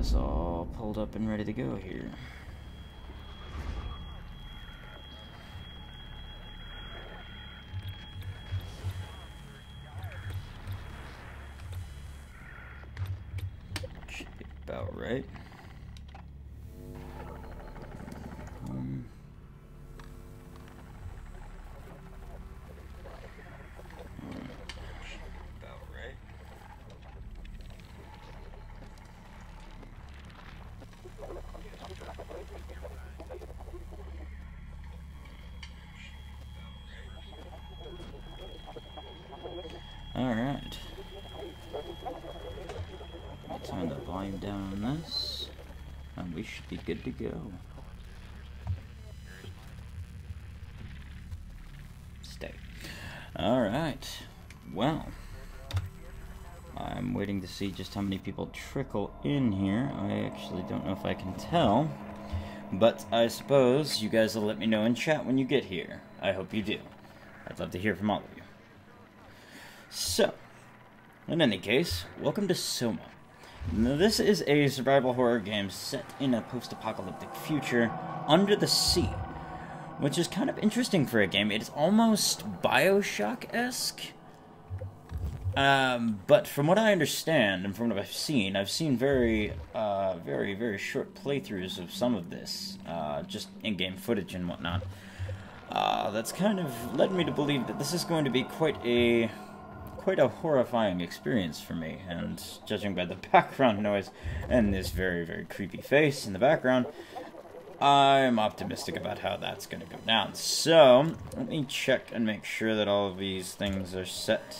us all pulled up and ready to go here. Should be about right. Alright. Turn the volume down on this, and we should be good to go. Stay. Alright. Well, I'm waiting to see just how many people trickle in here. I actually don't know if I can tell, but I suppose you guys will let me know in chat when you get here. I hope you do. I'd love to hear from all of you. So, in any case, welcome to SOMA. Now, this is a survival horror game set in a post-apocalyptic future under the sea, which is kind of interesting for a game. It's almost Bioshock-esque. But from what I understand, and from what I've seen very, very short playthroughs of some of this, just in-game footage and whatnot. That's kind of led me to believe that this is going to be quite a horrifying experience for me, and judging by the background noise and this very creepy face in the background, I'm optimistic about how that's going to go down. So, let me check and make sure that all of these things are set.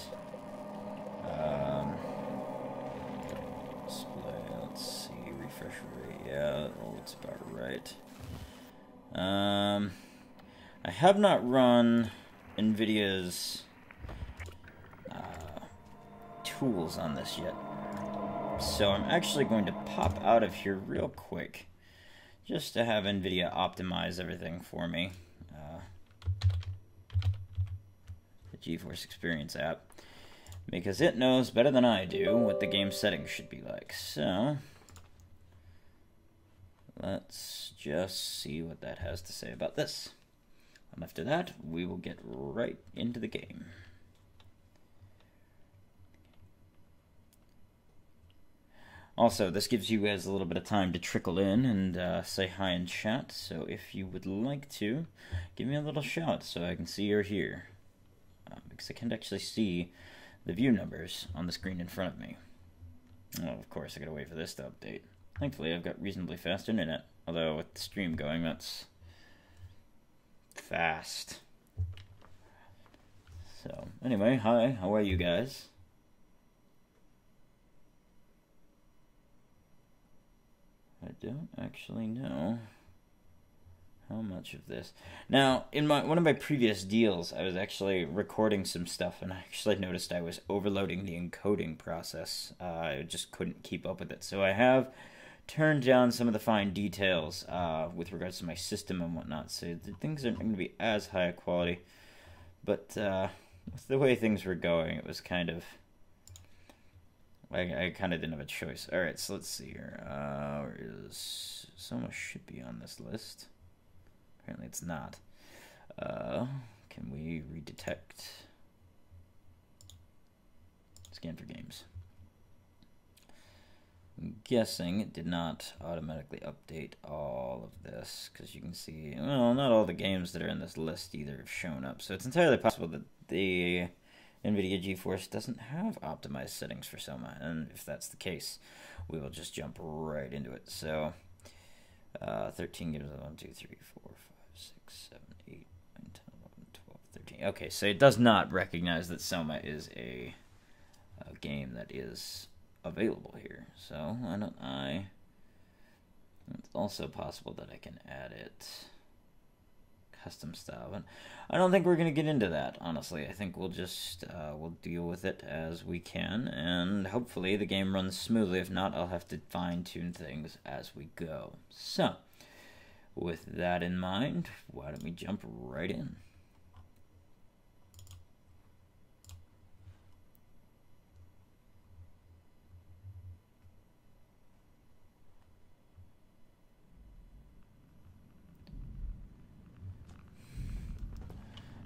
Display, let's see, refresh rate, yeah, that looks about right. I have not run NVIDIA's tools on this yet, so I'm actually going to pop out of here real quick just to have NVIDIA optimize everything for me, the GeForce Experience app, because it knows better than I do what the game settings should be like. So let's just see what that has to say about this, and after that we will get right into the game. Also, this gives you guys a little bit of time to trickle in and say hi in chat, so if you would like to, give me a little shout so I can see you're here. Because I can't actually see the view numbers on the screen in front of me. Oh, of course, I gotta wait for this to update. Thankfully, I've got reasonably fast internet, although with the stream going, that's fast. So, anyway, hi, how are you guys? I don't actually know how much of this. Now, in one of my previous deals, I was actually recording some stuff, and I actually noticed I was overloading the encoding process. I just couldn't keep up with it. So I have turned down some of the fine details with regards to my system and whatnot, so the things aren't going to be as high a quality. But with the way things were going, it was kind of... I kind of didn't have a choice. Alright, so let's see here. Where is... SOMA should be on this list. Apparently it's not. Can we redetect? Scan for games. I'm guessing it did not automatically update all of this, because you can see, well, not all the games that are in this list either have shown up. So it's entirely possible that the NVIDIA GeForce doesn't have optimized settings for SOMA, and if that's the case, we will just jump right into it. So, 13 gives us 1, 2, 3, 4, 5, 6, 7, 8, 9, 10, 11, 12, 13. Okay, so it does not recognize that SOMA is a game that is available here. So, why don't it's also possible that I can add it custom style, but I don't think we're going to get into that, honestly. I think we'll just we'll deal with it as we can, and hopefully the game runs smoothly. If not, I'll have to fine-tune things as we go. So, with that in mind, why don't we jump right in?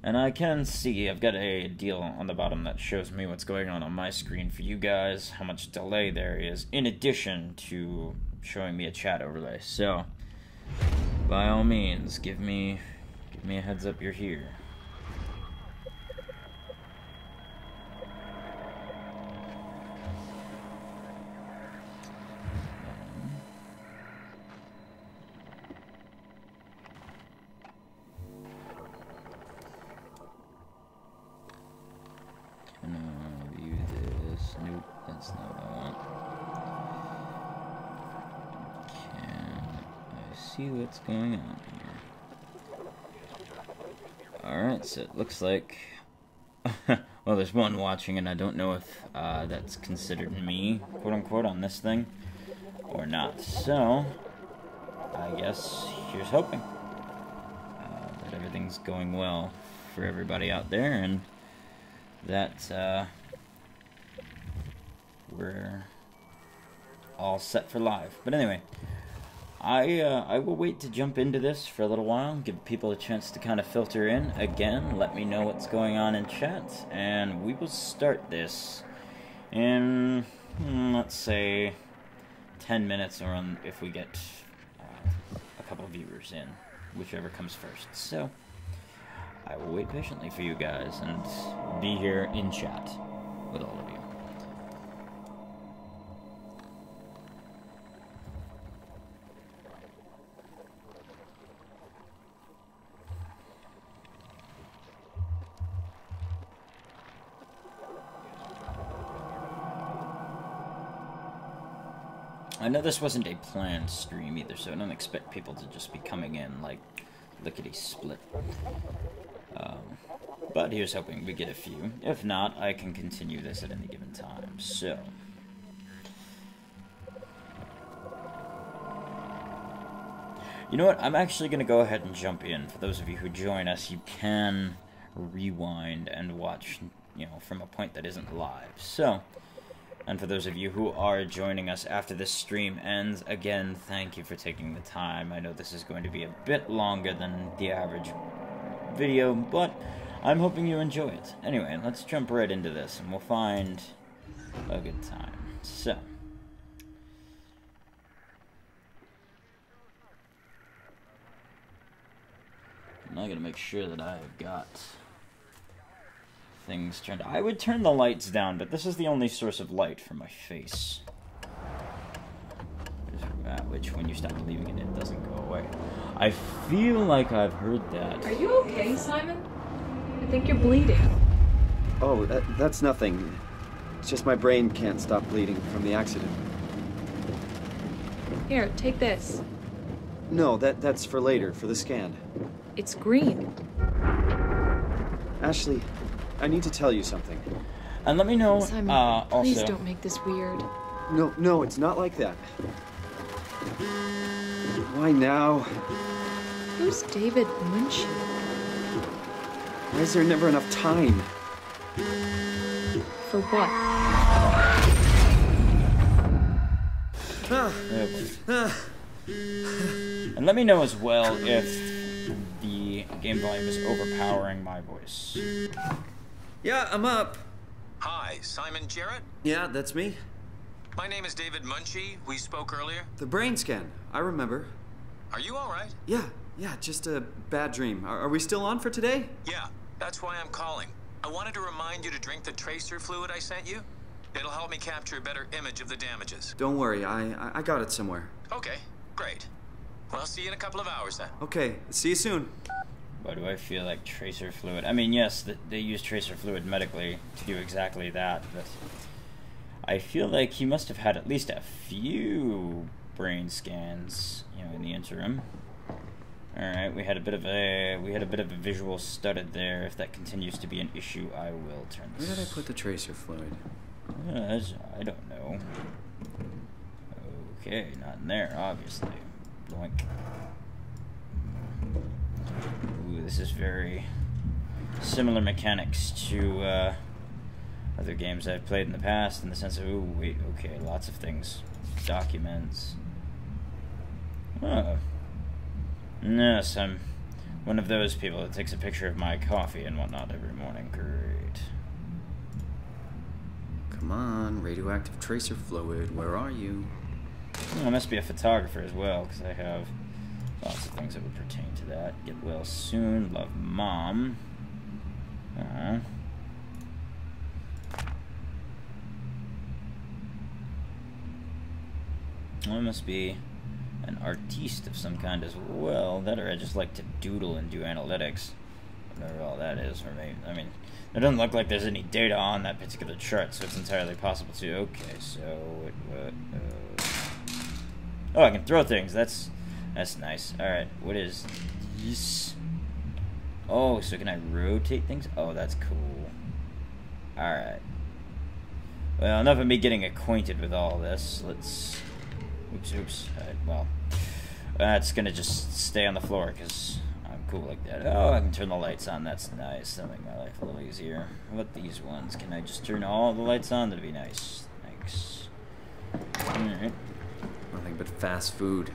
And I can see, I've got a deal on the bottom that shows me what's going on my screen for you guys, how much delay there is, in addition to showing me a chat overlay. So, by all means, give me a heads up you're here. View this. Nope, that's not what I want. Can I see what's going on here? Alright, so it looks like... well, there's one watching, and I don't know if that's considered me, quote-unquote, on this thing, or not. So, I guess here's hoping that everything's going well for everybody out there, and that we're all set for live. But anyway, I will wait to jump into this for a little while, give people a chance to kind of filter in. Again, let me know what's going on in chat, and we will start this in, let's say, 10 minutes, or if we get a couple viewers in, whichever comes first. So I will wait patiently for you guys and be here in chat with all of you. I know this wasn't a planned stream either, so I don't expect people to just be coming in like lickety-split. But here's hoping we get a few. If not, I can continue this at any given time. So, you know what? I'm actually going to go ahead and jump in. For those of you who join us, you can rewind and watch, you know, from a point that isn't live. So, and for those of you who are joining us after this stream ends, again, thank you for taking the time. I know this is going to be a bit longer than the average video, but I'm hoping you enjoy it. Anyway, let's jump right into this, and we'll find a good time. So, I'm now going to make sure that I have got things turned. I would turn the lights down, but this is the only source of light for my face. Which, when you stop believing in it, doesn't go away. I feel like I've heard that. Are you okay, Simon? I think you're bleeding. Oh, that's nothing. It's just my brain can't stop bleeding from the accident. Here, take this. No, that's for later, for the scan. It's green. Ashley, I need to tell you something. And let me know, Simon, please also... don't make this weird. No, it's not like that. Why now? Who's David Munchie? Why is there never enough time? For what? And let me know as well if the game volume is overpowering my voice. Yeah, I'm up. Hi, Simon Jarrett? Yeah, that's me. My name is David Munchie. We spoke earlier. The brain scan. I remember. Are you all right? Yeah, just a bad dream. Are we still on for today? Yeah, that's why I'm calling. I wanted to remind you to drink the tracer fluid I sent you. It'll help me capture a better image of the damages. Don't worry, I got it somewhere. Okay, great. Well, I'll see you in a couple of hours then. Okay, see you soon. Why do I feel like tracer fluid? I mean, yes, they use tracer fluid medically to do exactly that, but I feel like he must have had at least a few brain scans, you know, in the interim. All right, we had a bit of a visual studded there. If that continues to be an issue, I will turn this. Where did I put the tracer fluid? I don't know. Okay, not in there, obviously. Boink. Ooh, this is very similar mechanics to other games I've played in the past, in the sense of, ooh, wait, okay, lots of things. Documents. Oh. Yes, I'm one of those people that takes a picture of my coffee and whatnot every morning. Great. Come on, radioactive tracer fluid, where are you? Oh, I must be a photographer as well, because I have lots of things that would pertain to that. Get well soon. Love, Mom. Aww. Well, I must be an artiste of some kind as well. That, or I just like to doodle and do analytics. Whatever all that is for me. I mean, it doesn't look like there's any data on that particular chart, so it's entirely possible to. Okay, so oh, I can throw things. That's nice. All right, what is this? Oh, so can I rotate things? Oh, that's cool. All right. Well, enough of me getting acquainted with all this. Let's. Oops. All right, well, that's gonna just stay on the floor because I'm cool like that. Oh, I can turn the lights on. That's nice. That'll make my life a little easier. How about these ones? Can I just turn all the lights on? That'd be nice. Thanks. All right. Nothing but fast food.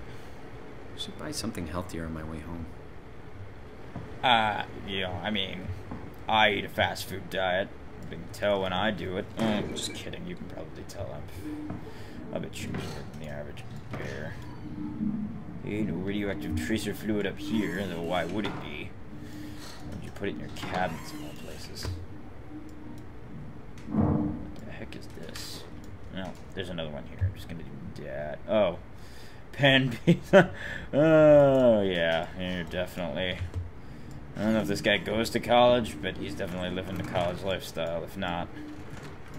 Should buy something healthier on my way home. Yeah, I mean, I eat a fast food diet. You can tell when I do it. I'm just kidding. You can probably tell I'm a bit chooser than the average bear. Hey, no radioactive tracer fluid up here, though why would it be? Why would you put it in your cabinets of all places? What the heck is this? No, there's another one here. I'm just gonna do that. Oh. Pen pizza. Oh, yeah, you're definitely. I don't know if this guy goes to college, but he's definitely living the college lifestyle. If not,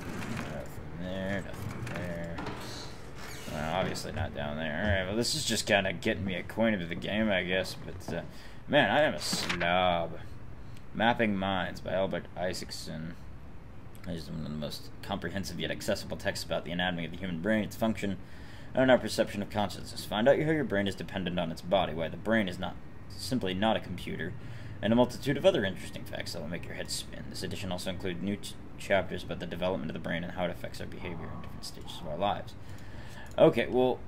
nothing there, nothing there. Well, obviously not down there. Alright, well, this is just kind of getting me acquainted with the game, I guess. But, man, I am a slob. Mapping Minds by Albert Isaacson. This is one of the most comprehensive yet accessible texts about the anatomy of the human brain, its function, and our perception of consciousness. Find out how your brain is dependent on its body, why the brain is simply not a computer, and a multitude of other interesting facts that will make your head spin. This edition also includes new chapters about the development of the brain and how it affects our behavior in different stages of our lives. Okay, well,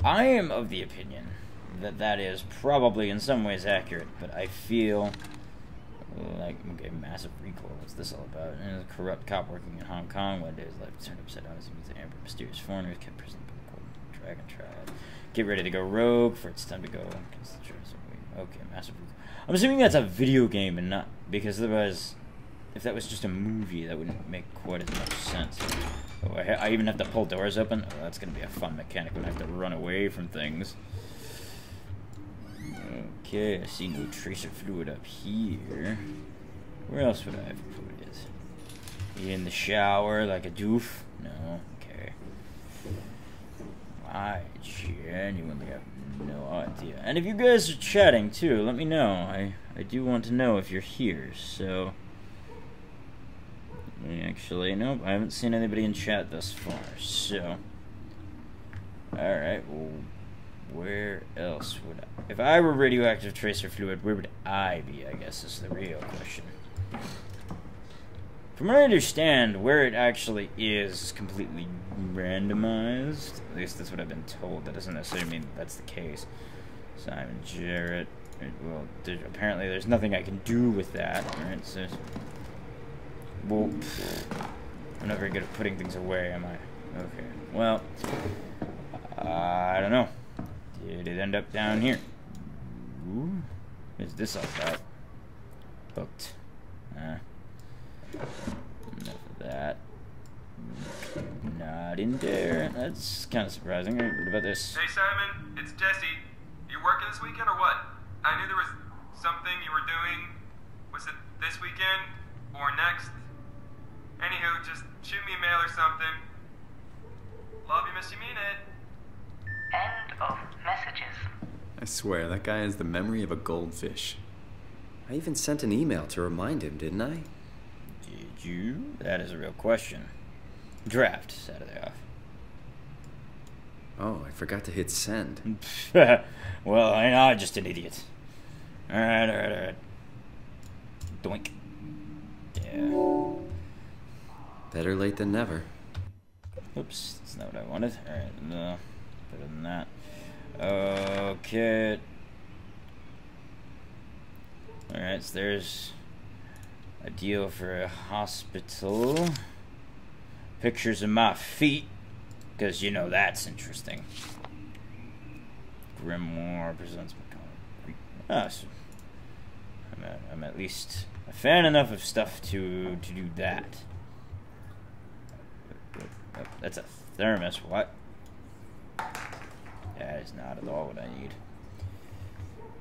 I am of the opinion that that is probably in some ways accurate, but I feel like, okay, massive recoil. What's this all about? A corrupt cop working in Hong Kong. One day his life turned upside down as he meets an amber mysterious foreigner who's kept prison by the Golden Dragon Tribe. Get ready to go rogue, for it's time to go. Okay, massive recoil. I'm assuming that's a video game and not, because otherwise, if that was just a movie, that wouldn't make quite as much sense. Oh, I even have to pull doors open? Oh, that's going to be a fun mechanic when I have to run away from things. Okay, I see no tracer fluid up here. Where else would I have put it? In the shower like a doof? No, okay. I genuinely have no idea. And if you guys are chatting too, let me know. I do want to know if you're here, so... Actually, nope, I haven't seen anybody in chat thus far, so... Alright, well, where else would I... If I were radioactive tracer fluid, where would I be, I guess, is the real question. From what I understand, where it actually is completely randomized. At least that's what I've been told. That doesn't necessarily mean that's the case. Simon Jarrett. Well, apparently there's nothing I can do with that. Alright, so... Well, I'm not very good at putting things away, am I? Okay. Well, I don't know. Did it end up down here? Ooh. What is this all about? Hooked. Enough of that. Not in there. That's kind of surprising. What about this? Hey Simon, it's Jesse. You working this weekend or what? I knew there was something you were doing. Was it this weekend or next? Anywho, just shoot me a mail or something. Love you, miss you, mean it. End of messages. I swear, that guy has the memory of a goldfish. I even sent an email to remind him, didn't I? Did you? That is a real question. Draft Saturday off. Oh, I forgot to hit send. Well, I'm not just an idiot. Alright. Doink. Yeah. Better late than never. Oops, that's not what I wanted. Alright, no. Better than that. Okay. Alright, so there's a deal for a hospital. Pictures of my feet, because you know that's interesting. Grimoire presents so I'm at least a fan enough of stuff to do that. Oh, that's a thermos. What? That is not at all what I need.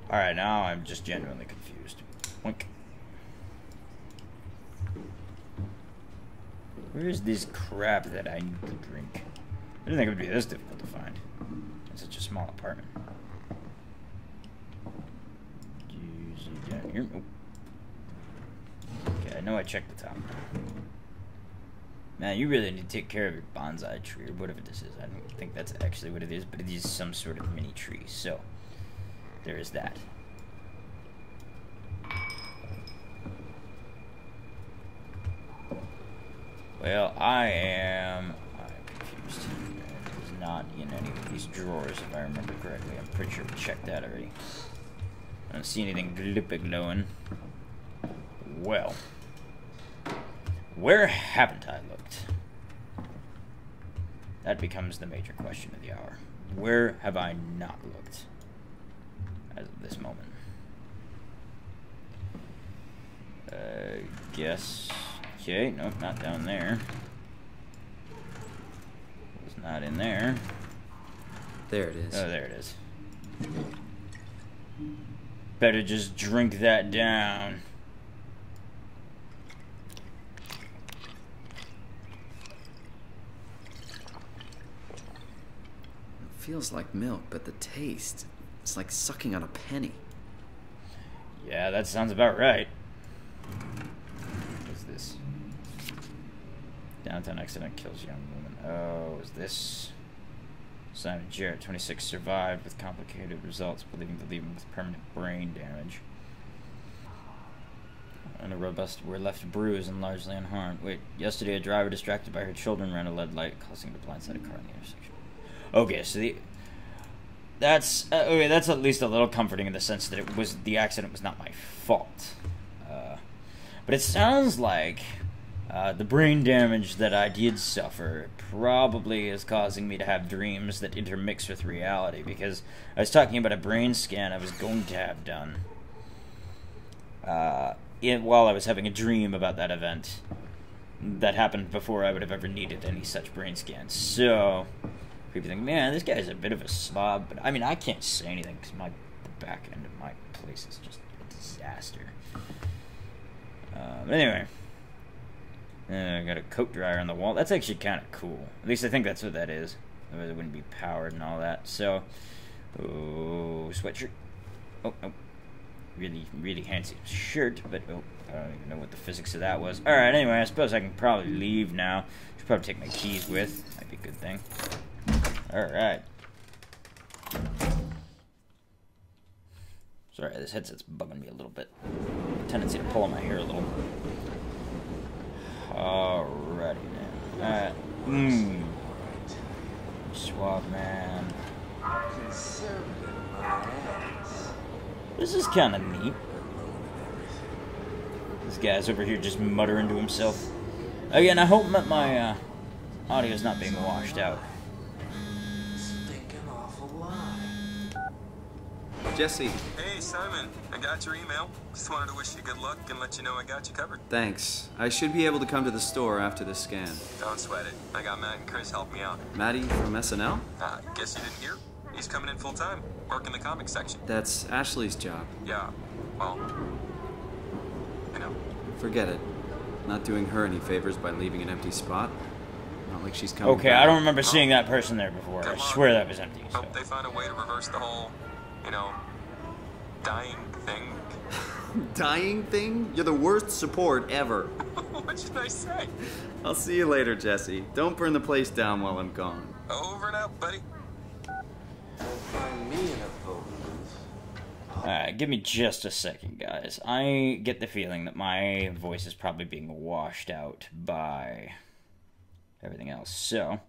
Alright, now I'm just genuinely confused. Wink. Where is this crap that I need to drink? I didn't think it would be this difficult to find. It's such a small apartment. Usually down here. Oh. Okay, I know I checked the top. Man, you really need to take care of your bonsai tree, or whatever this is. I don't think that's actually what it is, but it is some sort of mini tree. So, there is that. Well, I'm confused. It is not in any of these drawers, if I remember correctly. I'm pretty sure we checked that already. I don't see anything glowing. Well, where haven't I looked? That becomes the major question of the hour. Where have I not looked as of this moment? Guess. Okay, nope, not down there. It's not in there. There it is. Oh, there it is. Better just drink that down. It feels like milk, but the taste, it's like sucking on a penny. Yeah, that sounds about right. What's this? Downtown accident kills young woman. Oh, is this? Simon Jarrett, 26, survived with complicated results, believing to leave him with permanent brain damage. And a robust were left bruised and largely unharmed. Wait, yesterday a driver distracted by her children ran a red light, causing the blindside car in the intersection. Okay, so that's okay. That's at least a little comforting in the sense that the accident was not my fault. But it sounds like the brain damage that I did suffer probably is causing me to have dreams that intermix with reality, because I was talking about a brain scan I was going to have done while I was having a dream about that event that happened before I would have ever needed any such brain scans. So people think, man, this guy's a bit of a slob, but I mean, I can't say anything because the back end of my place is just a disaster. But anyway, I got a coat dryer on the wall. That's actually kind of cool. At least I think that's what that is. Otherwise it wouldn't be powered and all that. So, oh, sweatshirt. Oh, really, really handsome shirt, but oh, I don't even know what the physics of that was. Alright, anyway, I suppose I can probably leave now. Should probably take my keys with. Might be a good thing. Alright. Sorry, this headset's bugging me a little bit. Tendency to pull on my hair a little. Alrighty then. Alright. Suave man. This is kind of neat. This guy's over here just muttering to himself. Again, I hope that my audio's not being washed out. Jesse. Hey, Simon. I got your email. Just wanted to wish you good luck and let you know I got you covered. Thanks. I should be able to come to the store after the scan. Don't sweat it. I got Matt and Chris helping me out. Maddie from SNL? Guess you didn't hear? He's coming in full time, working the comics section. That's Ashley's job. Yeah, well, you know. Forget it. Not doing her any favors by leaving an empty spot. Not like she's coming Okay, back. I don't remember seeing that person there before. I swear that was empty. So. Hope they find a way to reverse the whole, dying thing. Dying thing? You're the worst support ever. What should I say? I'll see you later, Jesse. Don't burn the place down while I'm gone. Over and out, buddy. Alright, give me just a second, guys. I get the feeling that my voice is probably being washed out by everything else. So,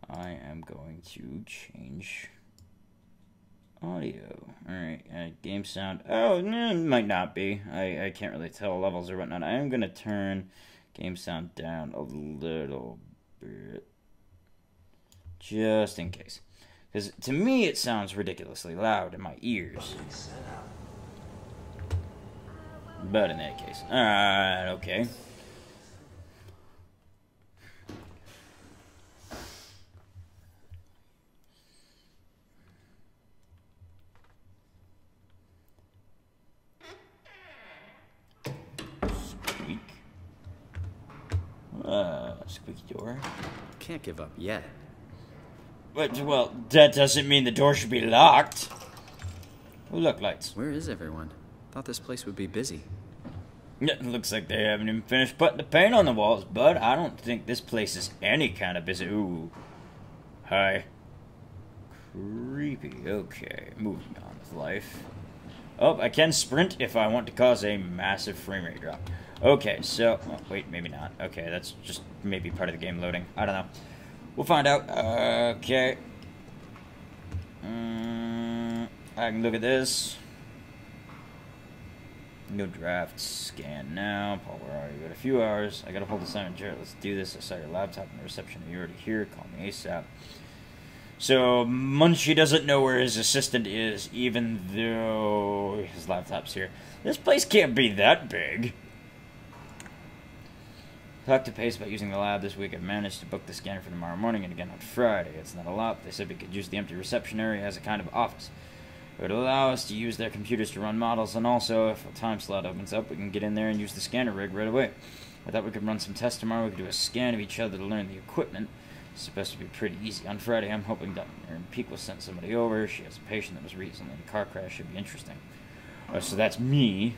I am going to change Audio. Alright, game sound. Oh, it might not be. I can't really tell levels or whatnot. I am going to turn game sound down a little bit. Just in case. Because to me it sounds ridiculously loud in my ears. But in that case. Alright, okay. Squeak. Squeaky door. Can't give up yet. But, well, that doesn't mean the door should be locked. Oh, look, lights. Where is everyone? Thought this place would be busy. Yeah, it looks like they haven't even finished putting the paint on the walls, but I don't think this place is any kind of busy. Ooh. Hi. Creepy. Okay, moving on with life. Oh, I can sprint if I want to cause a massive frame rate drop. Okay, so... Oh, wait, maybe not. Okay, that's just maybe part of the game loading. I don't know. We'll find out. Okay. I can look at this. No draft. Scan now. Paul, where are you? Got a few hours. I gotta hold the sign on Jarrett. Let's do this. I saw your laptop in the reception. Are you already here? Call me ASAP. So, Munchie doesn't know where his assistant is, even though his laptop's here. This place can't be that big. Talked to Pace about using the lab this week. I've managed to book the scanner for tomorrow morning and again on Friday. It's not a lot. They said we could use the empty reception area as a kind of office. It would allow us to use their computers to run models, and also, if a time slot opens up, we can get in there and use the scanner rig right away. I thought we could run some tests tomorrow. We could do a scan of each other to learn the equipment. It's supposed to be pretty easy. On Friday, I'm hoping Dr. Peak will send somebody over. She has a patient that was recently in a car crash. Should be interesting. So that's me.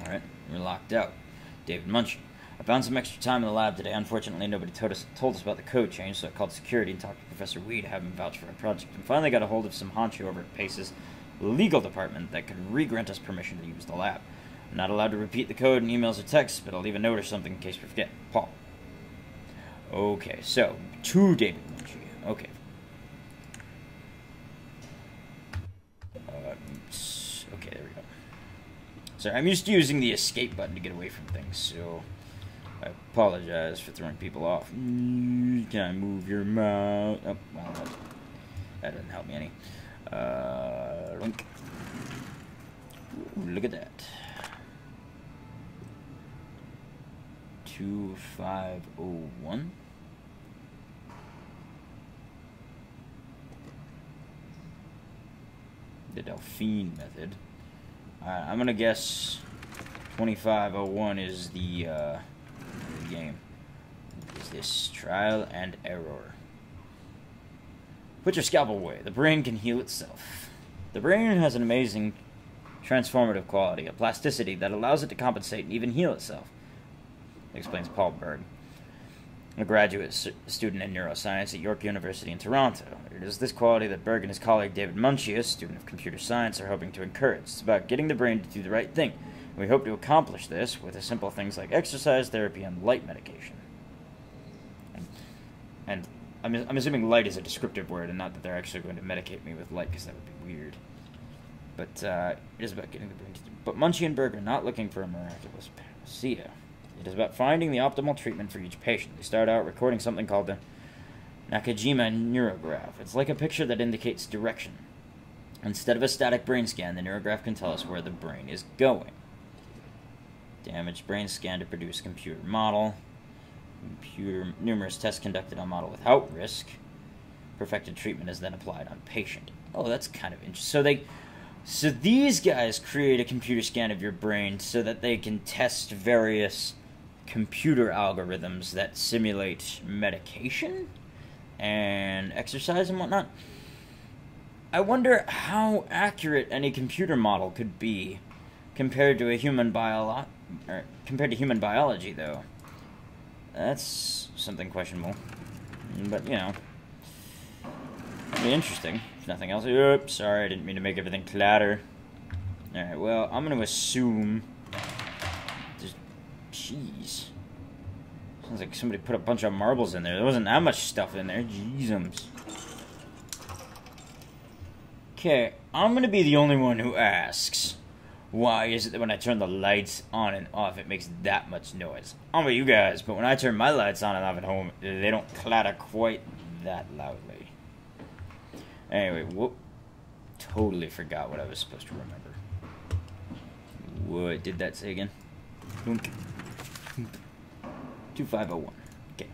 Alright, we're locked out. David Munchie. I found some extra time in the lab today. Unfortunately, nobody told us about the code change, so I called security and talked to Professor Weed to have him vouch for our project, and finally got a hold of some honcho over at Pace's legal department that could re-grant us permission to use the lab. I'm not allowed to repeat the code in emails or texts, but I'll leave a note or something in case we forget. Paul. Okay, so, to David Munchie. Okay. Okay, there we go. Sorry, I'm used to using the escape button to get away from things, so I apologize for throwing people off. Can I move your mouse? Oh, well, that doesn't help me any. Link. Ooh, look at that. 2501. The Delphine method. I'm gonna guess 2501 is the game. Is this trial and error? Put your scalpel away. The brain can heal itself. The brain has an amazing transformative quality, a plasticity that allows it to compensate and even heal itself, explains Paul Berg, a graduate student in neuroscience at York University in Toronto. It is this quality that Berg and his colleague David Munchie, a student of computer science, are hoping to encourage. It's about getting the brain to do the right thing. We hope to accomplish this with simple things like exercise, therapy, and light medication. And I'm assuming light is a descriptive word and not that they're actually going to medicate me with light, because that would be weird. But it is about getting the brain to do. But Munchie and Berg are not looking for a miraculous panacea. It is about finding the optimal treatment for each patient. They start out recording something called the Nakajima neurograph. It's like a picture that indicates direction. Instead of a static brain scan, the neurograph can tell us where the brain is going. Damaged brain scan to produce computer model. Numerous tests conducted on model without risk. Perfected treatment is then applied on patient. Oh, that's kind of interesting. So these guys create a computer scan of your brain so that they can test various computer algorithms that simulate medication and exercise and whatnot. I wonder how accurate any computer model could be compared to human biology, though. That's something questionable, but you know, it'd be interesting. If nothing else. Oops, sorry, I didn't mean to make everything clatter. All right, well, I'm gonna assume. Jeez. Sounds like somebody put a bunch of marbles in there. There wasn't that much stuff in there. Jeezums. Okay, I'm gonna be the only one who asks. Why is it that when I turn the lights on and off, it makes that much noise? I don't know about you guys, but when I turn my lights on and off at home, they don't clatter quite that loudly. Anyway, whoop. Totally forgot what I was supposed to remember. What did that say again? 2501. Okay.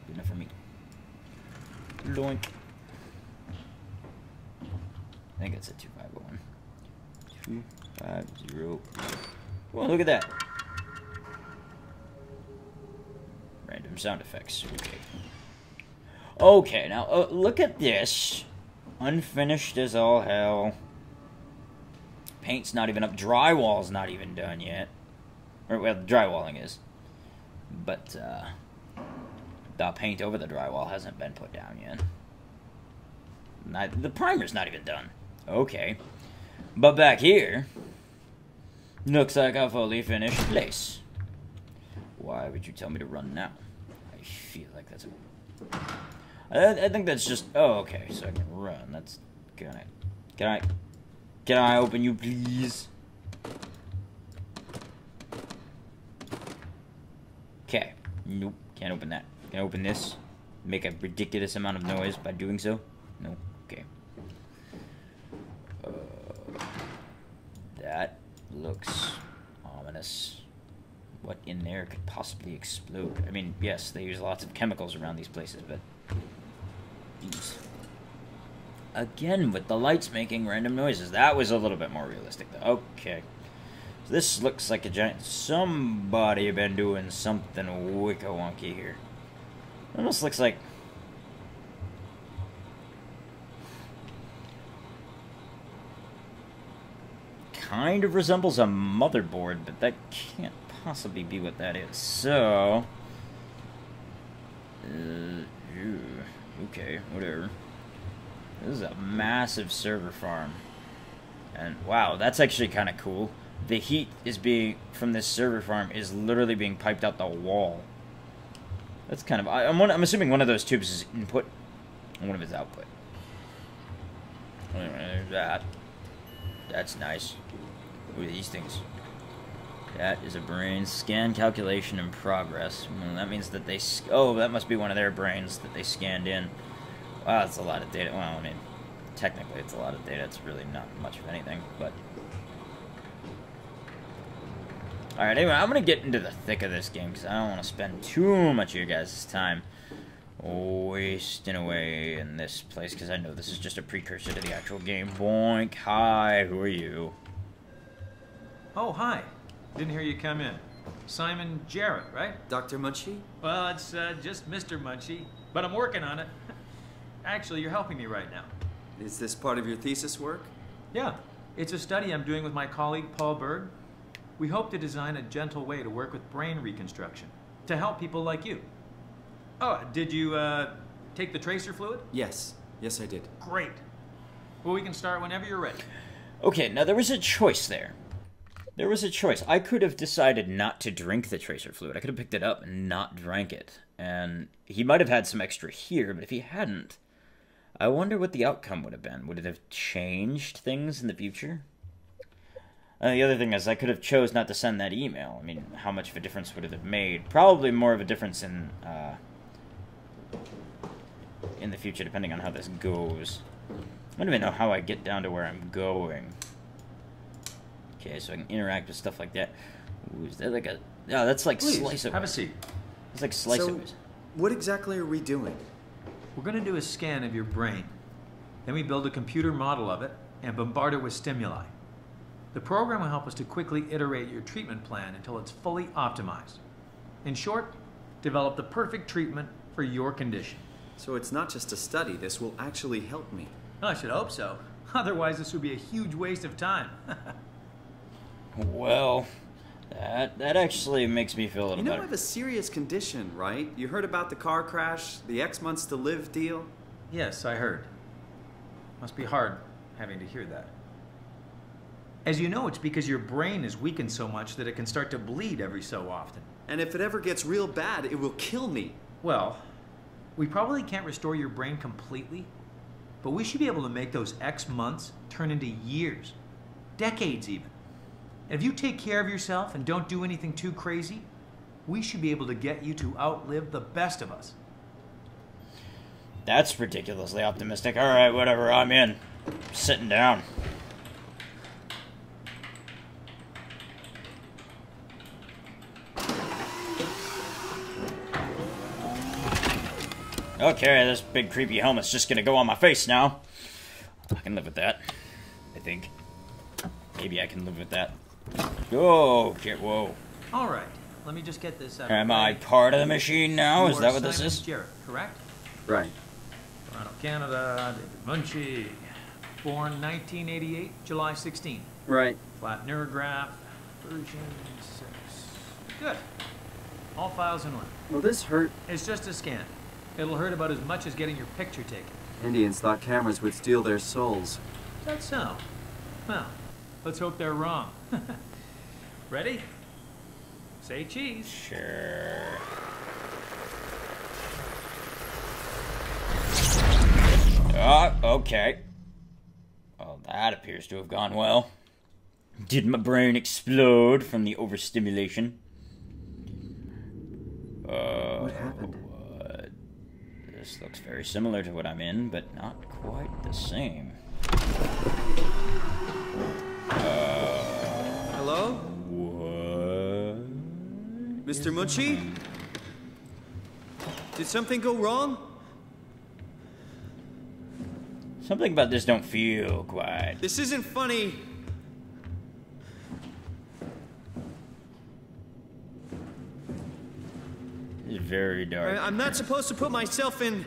Good enough for me. Loink. I think it's a 2501. 250. Well, look at that. Random sound effects. Okay. Okay, now look at this. Unfinished as all hell. Paint's not even up. Drywall's not even done yet. Or, well, drywalling is. But, the paint over the drywall hasn't been put down yet. The primer's not even done. Okay. But back here, looks like a fully finished place. Why would you tell me to run now? I feel like that's a... I think that's just... Oh, okay, so I can run. That's... Can I open you, please? Okay. Nope. Can't open that. Can I open this? Make a ridiculous amount of noise by doing so? No. Okay. That looks ominous. What in there could possibly explode? I mean, yes, they use lots of chemicals around these places, but... Jeez. Again, with the lights making random noises. That was a little bit more realistic, though. Okay. So this looks like a giant... Somebody been doing something wicka-wonky here. Almost looks like... Kind of resembles a motherboard, but that can't possibly be what that is. So... okay, whatever. This is a massive server farm. And wow, that's actually kind of cool. The heat is being from this server farm is literally being piped out the wall. That's kind of... I'm assuming one of those tubes is input and one of is output. Anyway, there's that. That's nice. What are these things? That is a brain scan calculation in progress. Well, that means that they... Oh, that must be one of their brains that they scanned in. Wow, that's a lot of data. Well, I mean, technically it's a lot of data. It's really not much of anything, but... Alright, anyway, I'm going to get into the thick of this game, because I don't want to spend too much of your guys' time wasting away in this place, because I know this is just a precursor to the actual game. Boink. Hi, who are you? Oh, hi. Didn't hear you come in. Simon Jarrett, right? Dr. Munchie? Well, it's just Mr. Munchie, but I'm working on it. Actually, you're helping me right now. Is this part of your thesis work? Yeah, it's a study I'm doing with my colleague Paul Berg. We hope to design a gentle way to work with brain reconstruction to help people like you. Oh, did you take the tracer fluid? Yes. Yes, I did. Great. Well, we can start whenever you're ready. Okay, now there was a choice there. There was a choice. I could have decided not to drink the tracer fluid. I could have picked it up and not drank it. And he might have had some extra here, but if he hadn't, I wonder what the outcome would have been. Would it have changed things in the future? The other thing is, I could have chose not to send that email. I mean, how much of a difference would it have made? Probably more of a difference in the future, depending on how this goes. I don't even know how I get down to where I'm going. Okay, so I can interact with stuff like that. Ooh, is that like a... Oh, that's like Please, slice of... have a seat. It's like slice So, of... what exactly are we doing? We're going to do a scan of your brain. Then we build a computer model of it and bombard it with stimuli. The program will help us to quickly iterate your treatment plan until it's fully optimized. In short, develop the perfect treatment for your condition. So it's not just a study, this will actually help me. I should hope so. Otherwise, this would be a huge waste of time. Well, that actually makes me feel a little You know I better. have a serious condition, right? You heard about the car crash, the X months to live deal? Yes, I heard. Must be hard having to hear that. As you know, it's because your brain is weakened so much that it can start to bleed every so often. And if it ever gets real bad, it will kill me. Well, we probably can't restore your brain completely, But we should be able to make those X months turn into years, decades even. And if you take care of yourself and don't do anything too crazy, we should be able to get you to outlive the best of us. That's ridiculously optimistic. Alright, whatever, I'm in. Sitting down. Okay, this big creepy helmet's just gonna go on my face now. I can live with that. I think. Maybe I can live with that. Oh, shit, whoa. Alright, let me just get this out. Am I part of the machine now? You Is are that what this Simon is? Jarrett, correct? Right. Toronto, Canada, David Munchie. Born 1988, July 16. Right. Flat neurograph, version 6. Good. All files in order. Will this hurt? It's just a scan. It'll hurt about as much as getting your picture taken. Indians thought cameras would steal their souls. Is that so? Well, let's hope they're wrong. Ready? Say cheese. Sure. Okay. Well, that appears to have gone well. Did my brain explode from the overstimulation? What happened? This looks very similar to what I'm in, but not quite the same. Hello? What? Mr. Munchie? Did something go wrong? Something about this don't feel quite. This isn't funny. It's very dark. I'm not supposed to put myself in...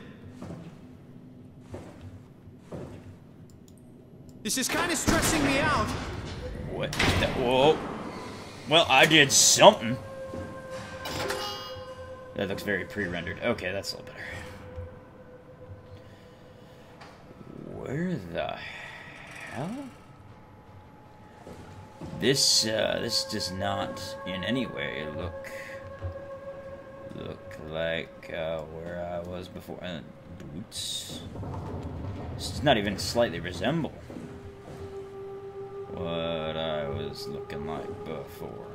This is kind of stressing me out. What? Whoa. Well, I did something. That looks very pre-rendered. Okay, that's a little better. Where the hell? This does not in any way look like where I was before. Boots. This does not even slightly resemble what I was looking like before.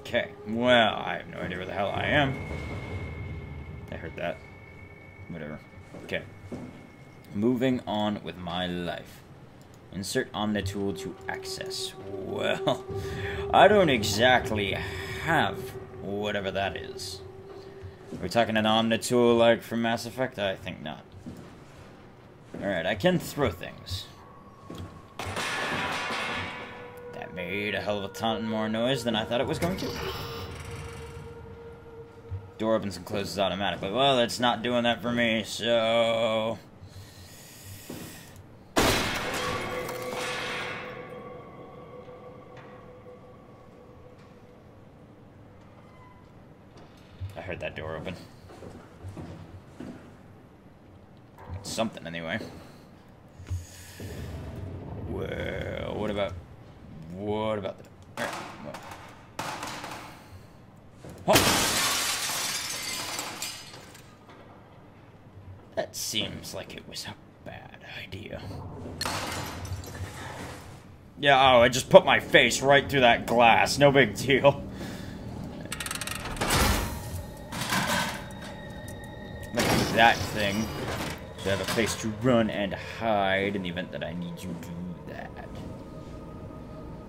Okay. Well, I have no idea where the hell I am. I heard that. Whatever. Okay. Moving on with my life. Insert Omnitool to access. Well, I don't exactly have whatever that is. Are we talking an Omnitool like from Mass Effect? I think not. Alright, I can throw things. That made a hell of a ton more noise than I thought it was going to. Door opens and closes automatically. Well, it's not doing that for me, so... I heard that door open. Something, anyway. Well, what about the... Alright, well. Oh! That seems like it was a bad idea. Yeah, oh, I just put my face right through that glass. No big deal. That thing. So I have a place to run and hide in the event that I need to do that.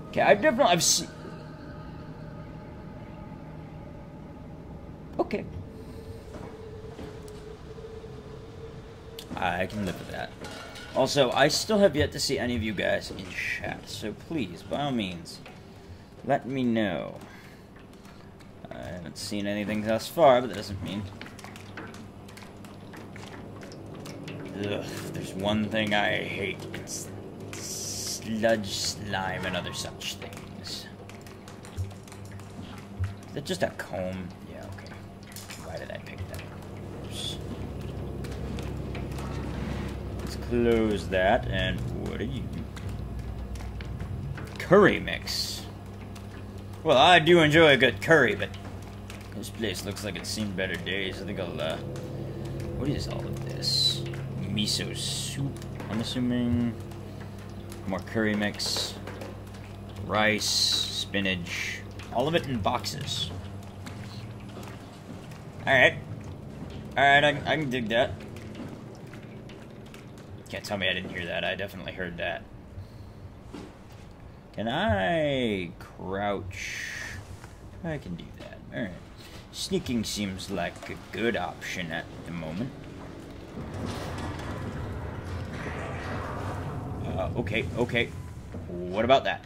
Okay, I've seen... Okay. I can live with that. Also, I still have yet to see any of you guys in chat, so please, by all means, let me know. I haven't seen anything thus far, but that doesn't mean... Ugh, there's one thing I hate. It's sludge, slime, and other such things. Is that just a comb? Yeah, okay. Why did I pick that? Oops. Let's close that, and what are you? Curry mix. Well, I do enjoy a good curry, but this place looks like it's seen better days. I think I'll, what is all of this? Miso soup, I'm assuming more curry mix, rice, spinach, all of it in boxes. Alright. Alright, I can dig that. Can't tell me I didn't hear that. I definitely heard that. Can I crouch? I can do that. Alright. Sneaking seems like a good option at the moment. Okay, okay. What about that?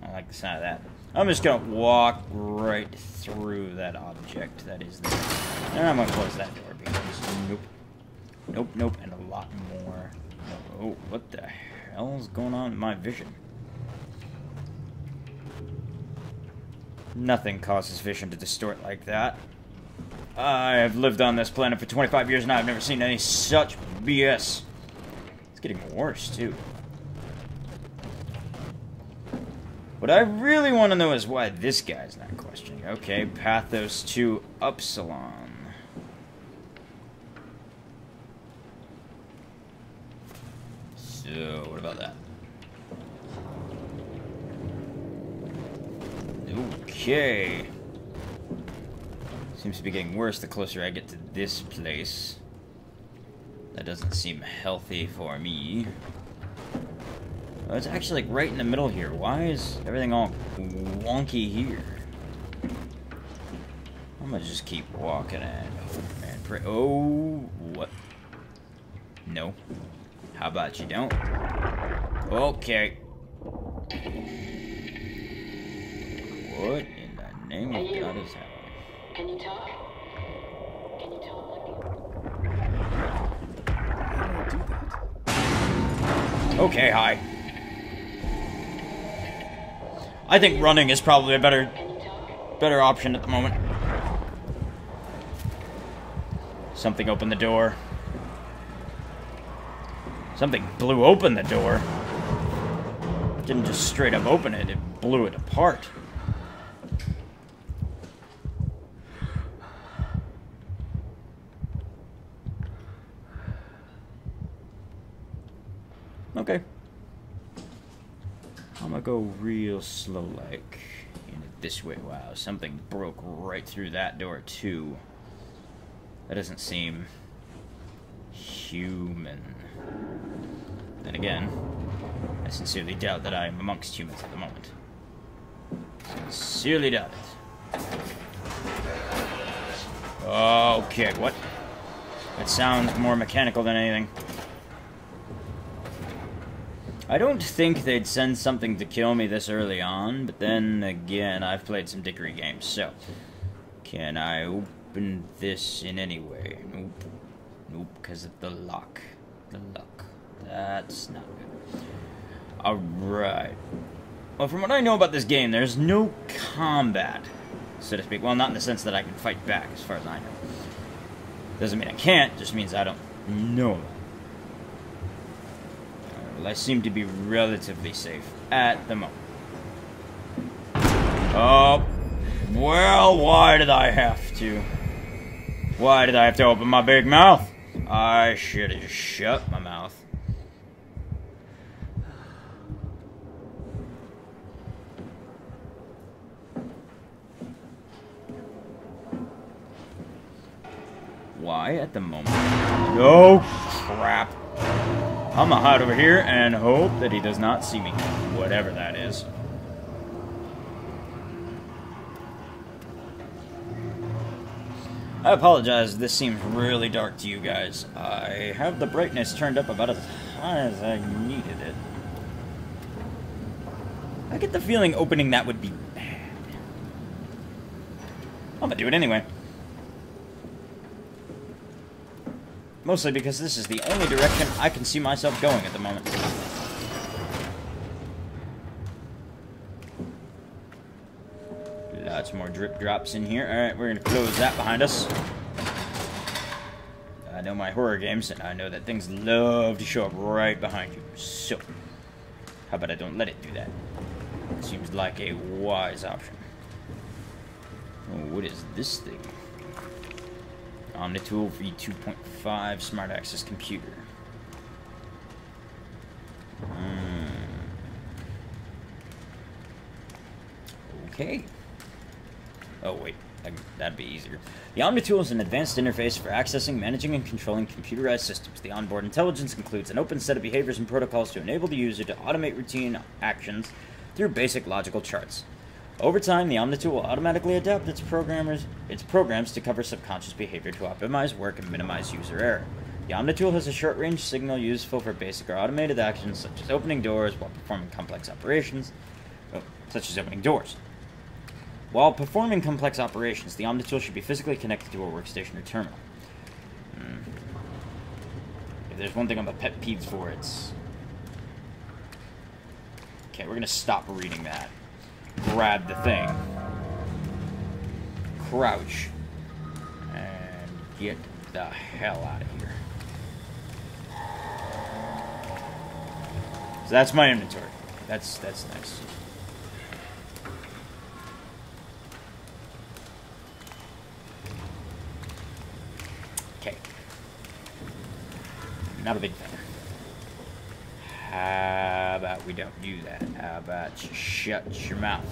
I like the sound of that. I'm just gonna walk right through that object that is there. And I'm gonna close that door because nope. Nope, nope, and a lot more. Oh, what the hell is going on in my vision? Nothing causes vision to distort like that. I have lived on this planet for 25 years now. I've never seen any such BS. It's getting worse, too. What I really want to know is why this guy's not questioning. Okay, Pathos to Upsilon. So, what about that? Okay. Seems to be getting worse the closer I get to this place. That doesn't seem healthy for me. Oh, it's actually like right in the middle here. Why is everything all wonky here? I'm gonna just keep walking and hope and pray. Oh, what? No. How about you don't? Okay. What in the name of God is happening? Can you talk? Can you talk? How do I do that? Okay, hi. I think running is probably a better option at the moment. Something opened the door. Something blew open the door. It didn't just straight up open it, it blew it apart. Okay. I'm gonna go real slow like in it this way. Wow, something broke right through that door too. That doesn't seem human. Then again, I sincerely doubt that I am amongst humans at the moment. Sincerely doubt it. Okay, what? That sounds more mechanical than anything. I don't think they'd send something to kill me this early on, but then again, I've played some Dickory games, so... Can I open this in any way? Nope. Nope, because of the lock. The lock. That's not good. Alright. Well, from what I know about this game, there's no combat, so to speak. Well, not in the sense that I can fight back, as far as I know. Doesn't mean I can't, just means I don't know. Well, I seem to be relatively safe at the moment. Oh, well, why did I have to? Why did I have to open my big mouth? I should have just shut my mouth. Why at the moment? Oh, crap. I'm gonna hide over here and hope that he does not see me. Whatever that is. I apologize, this seems really dark to you guys. I have the brightness turned up about as high as I needed it. I get the feeling opening that would be bad. I'm gonna do it anyway. Mostly because this is the only direction I can see myself going at the moment. Lots more drip drops in here. Alright, we're gonna close that behind us. I know my horror games, and I know that things love to show up right behind you. So, how about I don't let it do that? Seems like a wise option. Oh, what What is this thing? Omnitool V2.5 Smart Access Computer. Okay. Oh, wait. That'd be easier. The Omnitool is an advanced interface for accessing, managing, and controlling computerized systems. The onboard intelligence includes an open set of behaviors and protocols to enable the user to automate routine actions through basic logical charts. Over time, the Omnitool will automatically adapt its programs to cover subconscious behavior to optimize work and minimize user error. The Omnitool has a short-range signal useful for basic or automated actions such as opening doors while performing complex operations, While performing complex operations, the Omnitool should be physically connected to a workstation or terminal. If there's one thing I'm a pet peeves for, it's... Okay, we're gonna stop reading that. Grab the thing. Crouch. And get the hell out of here. So that's my inventory. That's nice. Okay. Not a big fan. How about we don't do that? How about you shut your mouth?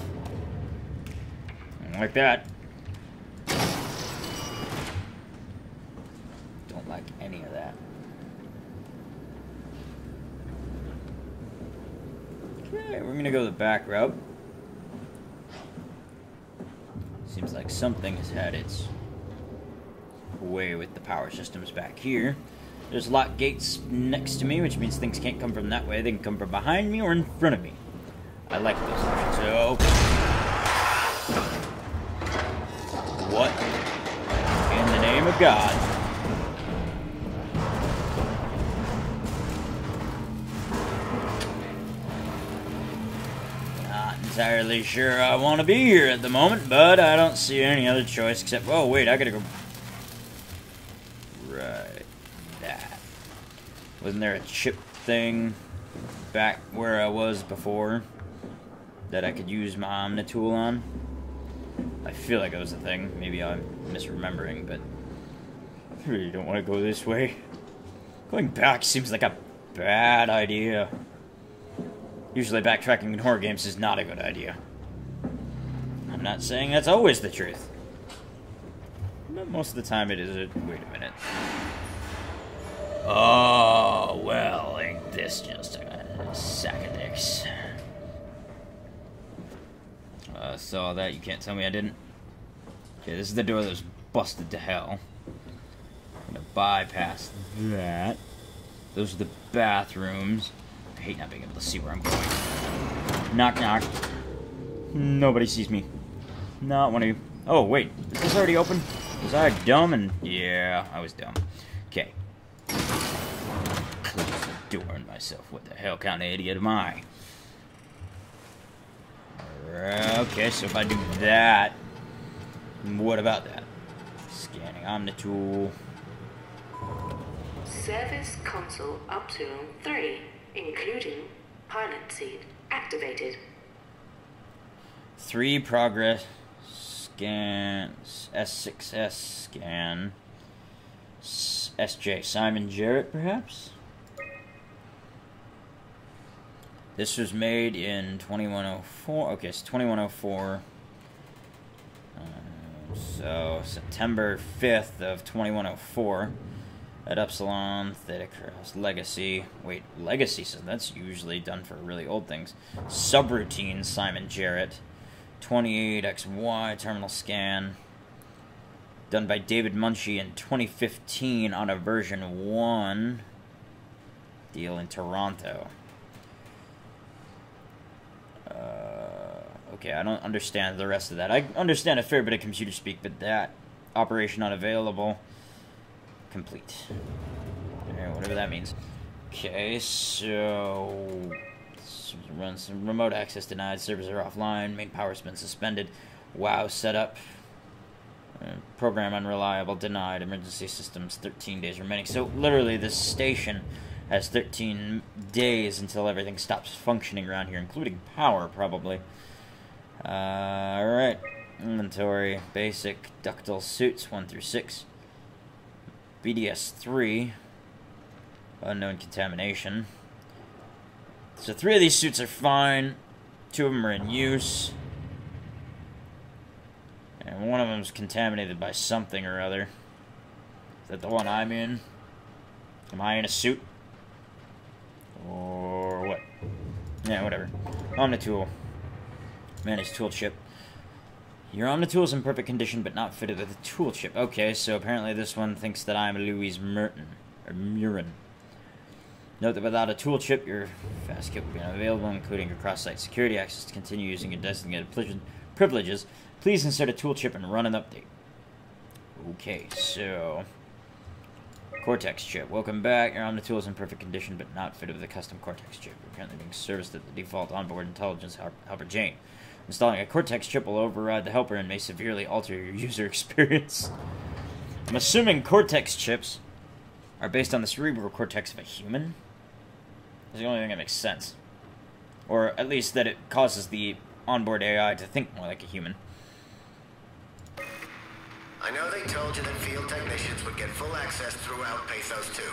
Like that. Don't like any of that. Okay, we're gonna go the back route. Seems like something has had its way with the power systems back here. There's lock gates next to me, which means things can't come from that way. They can come from behind me or in front of me. I like those options. So, what in the name of God? Not entirely sure I want to be here at the moment, but I don't see any other choice except... Oh, wait, I gotta go... Right. That. Wasn't there a chip thing back where I was before that I could use my Omnitool on? I feel like it was a thing. Maybe I'm misremembering, but I really don't want to go this way. Going back seems like a bad idea. Usually backtracking in horror games is not a good idea. I'm not saying that's always the truth. But most of the time it is. Wait a minute. Oh, well, ain't this just a sack of dicks. Saw that. You can't tell me I didn't. Okay, this is the door that was busted to hell. I'm gonna bypass that. Those are the bathrooms. I hate not being able to see where I'm going. Knock, knock. Nobody sees me. Not one of you. Oh, wait. Is this already open? Was I dumb? And yeah, I was dumb. Okay. Close the door on myself. What the hell kind of idiot am I? Okay, so if I do that, what about that? Scanning Omnitool. Service console up to 3, including pilot seat activated. 3 progress scans. S6S scan. SJ Simon Jarrett, perhaps? This was made in 2104. Okay, so 2104. So September 5th of 2104 at Upsilon Theta Cross Legacy. Wait, Legacy, so that's usually done for really old things. Subroutine Simon Jarrett. 28XY terminal scan. Done by David Munchie in 2015 on a version 1 deal in Toronto. Okay, I don't understand the rest of that. I understand a fair bit of computer speak, but that operation unavailable. Complete. Alright, whatever that means. Okay, so run some remote access denied, servers are offline, main power's been suspended. WoW setup. Program unreliable, denied, emergency systems, 13 days remaining. So literally this station has 13 days until everything stops functioning around here, including power, probably. Alright. Inventory, basic, ductile suits, 1 through 6. BDS 3, unknown contamination. So 3 of these suits are fine. 2 of them are in use. And one of them is contaminated by something or other. Is that the one I'm in? Am I in a suit? Or what? Yeah, whatever. Omnitool. Manage tool chip. Your Omnitool is in perfect condition, but not fitted with a tool chip. Okay, so apparently this one thinks that I'm Louise Merton. Or Murin. Note that without a tool chip, your fast kit will be unavailable, including your cross-site security access to continue using your designated privileges. Please insert a tool chip and run an update. Okay, so... Cortex chip. Welcome back. Your Omnitool is in perfect condition, but not fitted with a custom Cortex chip. You're currently being serviced at the default onboard intelligence helper Jane. Installing a Cortex chip will override the helper and may severely alter your user experience. I'm assuming Cortex chips are based on the cerebral cortex of a human. That's the only thing that makes sense. Or at least that it causes the onboard AI to think more like a human. I know they told you that field technicians would get full access throughout Pathos 2.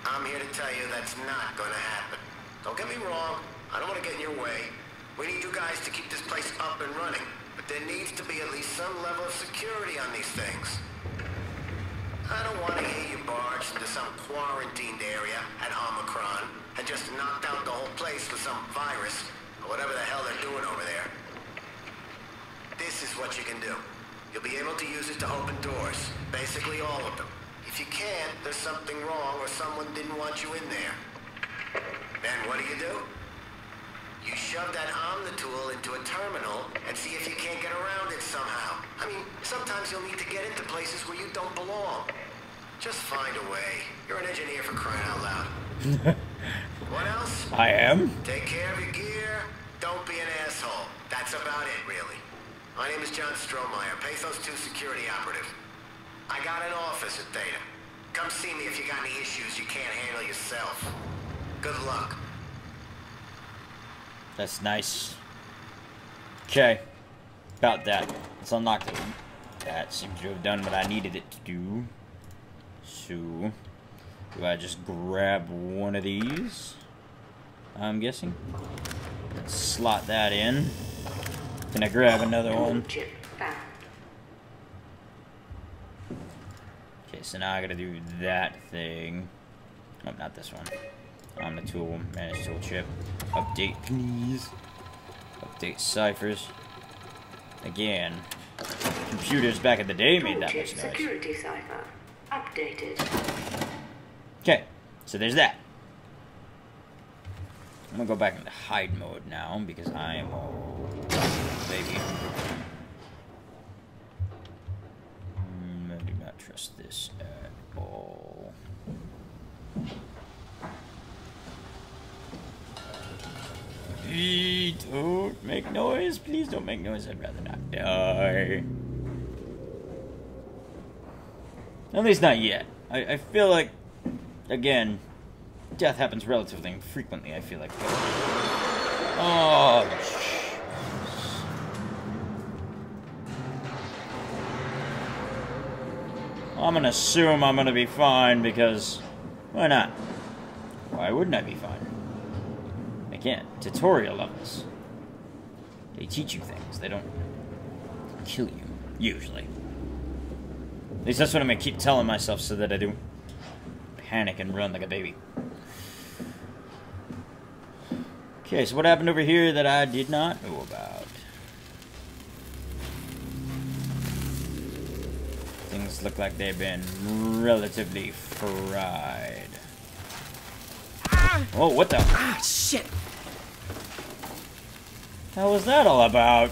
I'm here to tell you that's not going to happen. Don't get me wrong, I don't want to get in your way. We need you guys to keep this place up and running, but there needs to be at least some level of security on these things. I don't want to hear you barged into some quarantined area at Omicron and just knocked out the whole place with some virus, or whatever the hell they're doing over there. This is what you can do. You'll be able to use it to open doors, basically all of them. If you can't, there's something wrong or someone didn't want you in there. Then what do? You shove that Omnitool into a terminal and see if you can't get around it somehow. I mean, sometimes you'll need to get into places where you don't belong. Just find a way. You're an engineer, for crying out loud. What else? I am. Take care of your gear. Don't be an asshole. That's about it, really. My name is John Strohmeyer, Pathos 2 security operative. I got an office at Theta. Come see me if you got any issues you can't handle yourself. Good luck. That's nice. Okay. About that. Let's unlock it. That seems to have done what I needed it to do. So, do I just grab one of these? I'm guessing. Let's slot that in. Can I grab another one? Okay, so now I gotta do that thing. Oh, not this one. Omnitool, manage tool chip. Update, please. Update ciphers. Again, computers back in the day made that much noise. Security cipher updated. Okay, so there's that. I'm gonna go back into hide mode now because I am all baby. I do not trust this at all. Don't make noise. Please don't make noise. I'd rather not die. At least not yet. I feel like, again, death happens relatively infrequently, I feel like. Oh, I'm gonna assume I'm gonna be fine because, why not? Why wouldn't I be fine? Again, tutorial levels. They teach you things. They don't kill you, usually. At least that's what I'm gonna keep telling myself so that I don't panic and run like a baby. Okay, so what happened over here that I did not know about? Things look like they've been relatively fried. Oh, what the? Ah, shit! What was that all about?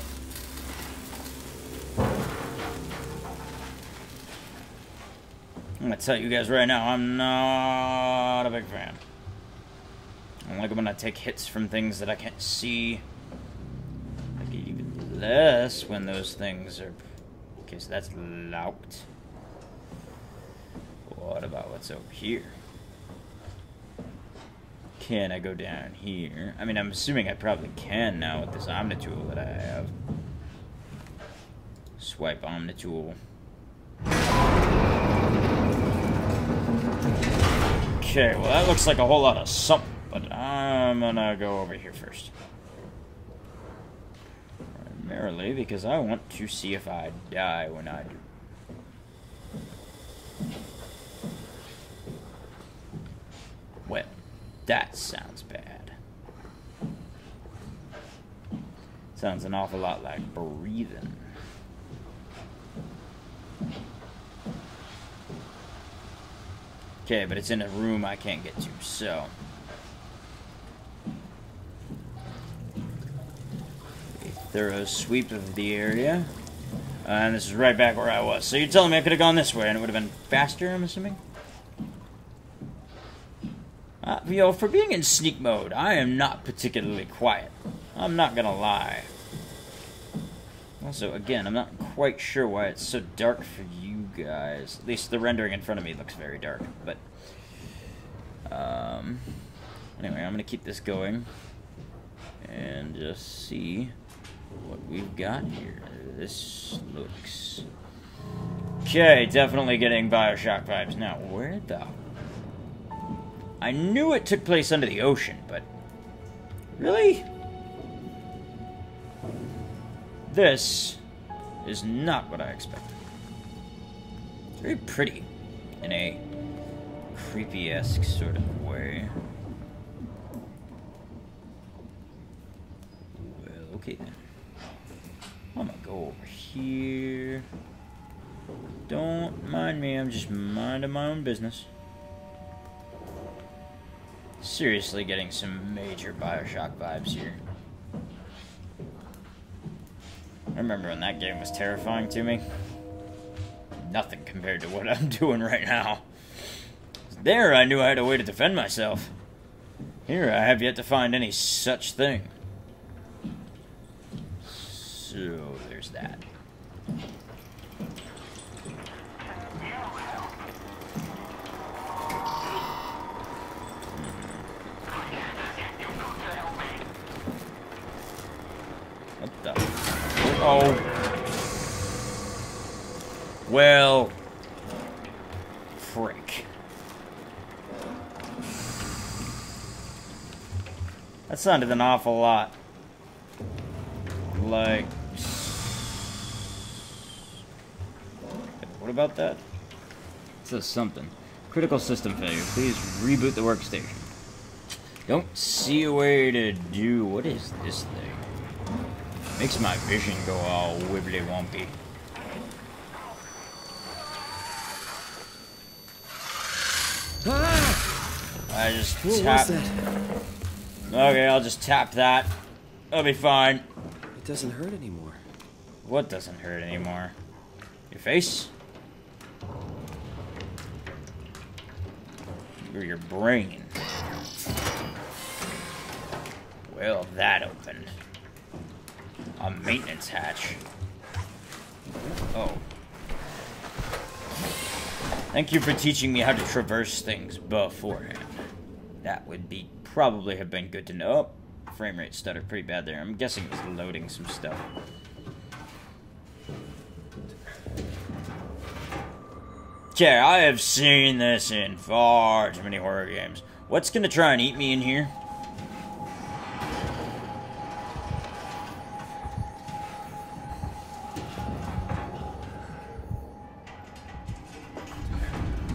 I'm gonna tell you guys right now, I'm not a big fan. I don't like it when I take hits from things that I can't see. I get even less when those things are... Okay, so that's locked. What about what's over here? Can I go down here? I mean, I'm assuming I probably can now with this Omnitool that I have. Swipe on the tool. Okay, well that looks like a whole lot of something, but I'm gonna go over here first. Primarily because I want to see if I die when I do. Well, that sounds bad. Sounds an awful lot like breathing. Okay, but it's in a room I can't get to, so... a thorough sweep of the area. And this is right back where I was. So you're telling me I could have gone this way and it would have been faster, I'm assuming? You know, for being in sneak mode, I am not particularly quiet. I'm not gonna lie. Also, again, I'm not quite sure why it's so dark for you guys. At least the rendering in front of me looks very dark. But, anyway, I'm gonna keep this going. And just see what we've got here. This looks... Okay, definitely getting Bioshock vibes. Now, where the... I knew it took place under the ocean, but... Really? This is not what I expected. It's very pretty in a creepy-esque sort of way. Well, okay then. I'm gonna go over here. Don't mind me, I'm just minding my own business. Seriously getting some major Bioshock vibes here. I remember when that game was terrifying to me. Nothing compared to what I'm doing right now. There I knew I had a way to defend myself. Here I have yet to find any such thing. So there's that. What the? Oh. Well. Frick. That sounded an awful lot like... What about that? It says something. Critical system failure. Please reboot the workstation. Don't see a way to do... What is this thing? Makes my vision go all wibbly-wompy. I just tapped... Okay, I'll just tap that. I'll be fine. It doesn't hurt anymore. What doesn't hurt anymore? Your face? Or your brain? Well, that opened. A maintenance hatch. Oh. Thank you for teaching me how to traverse things beforehand. That would be probably have been good to know. Oh, frame rate stuttered pretty bad there. I'm guessing it was loading some stuff. Okay, I have seen this in far too many horror games. What's gonna try and eat me in here?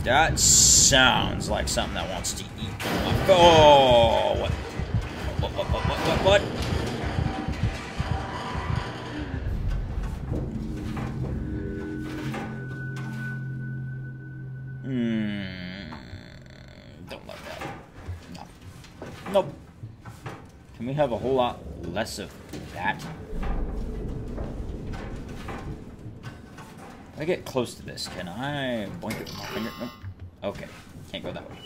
That sounds like something that wants to eat. Oh, what? What? Don't like that. No. Nope. Can we have a whole lot less of that? If I get close to this, can I boink it with my finger? Nope. Okay. Can't go that way.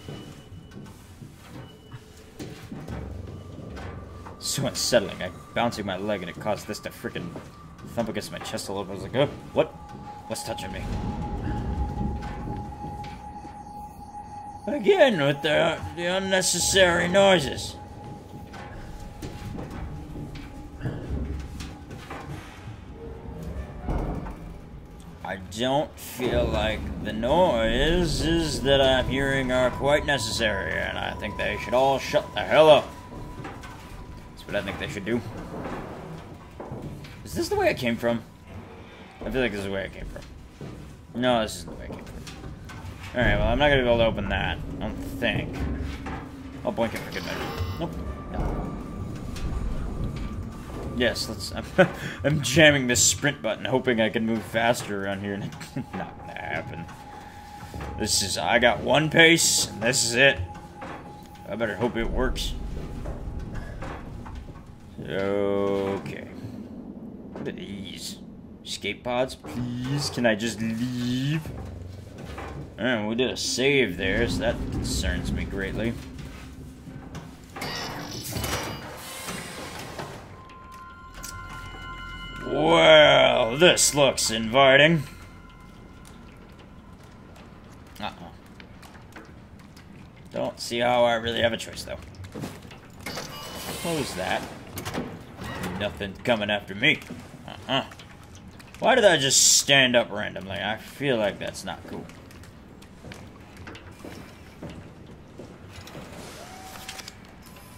So unsettling. I'm bouncing my leg and it caused this to frickin' thump against my chest a little bit. I was like, oh, what? What's touching me? Again with the unnecessary noises. don't feel like the noises that I'm hearing are quite necessary, and I think they should all shut the hell up. That's what I think they should do. Is this the way I came from? I feel like this is the way I came from. No, this isn't the way I came from. Alright, well, I'm not gonna be able to open that. I don't think. I'll blink it for good measure. Nope. No. Yes, let's... I'm jamming this sprint button, hoping I can move faster around here, and it's not gonna happen. This is... I got one pace, and this is it. I better hope it works. Okay. What are these? Escape pods, please? Can I just leave? Alright, we did a save there, so that concerns me greatly. Well, this looks inviting. Don't see how I really have a choice, though. Close that. Nothing coming after me. Why did I just stand up randomly? I feel like that's not cool.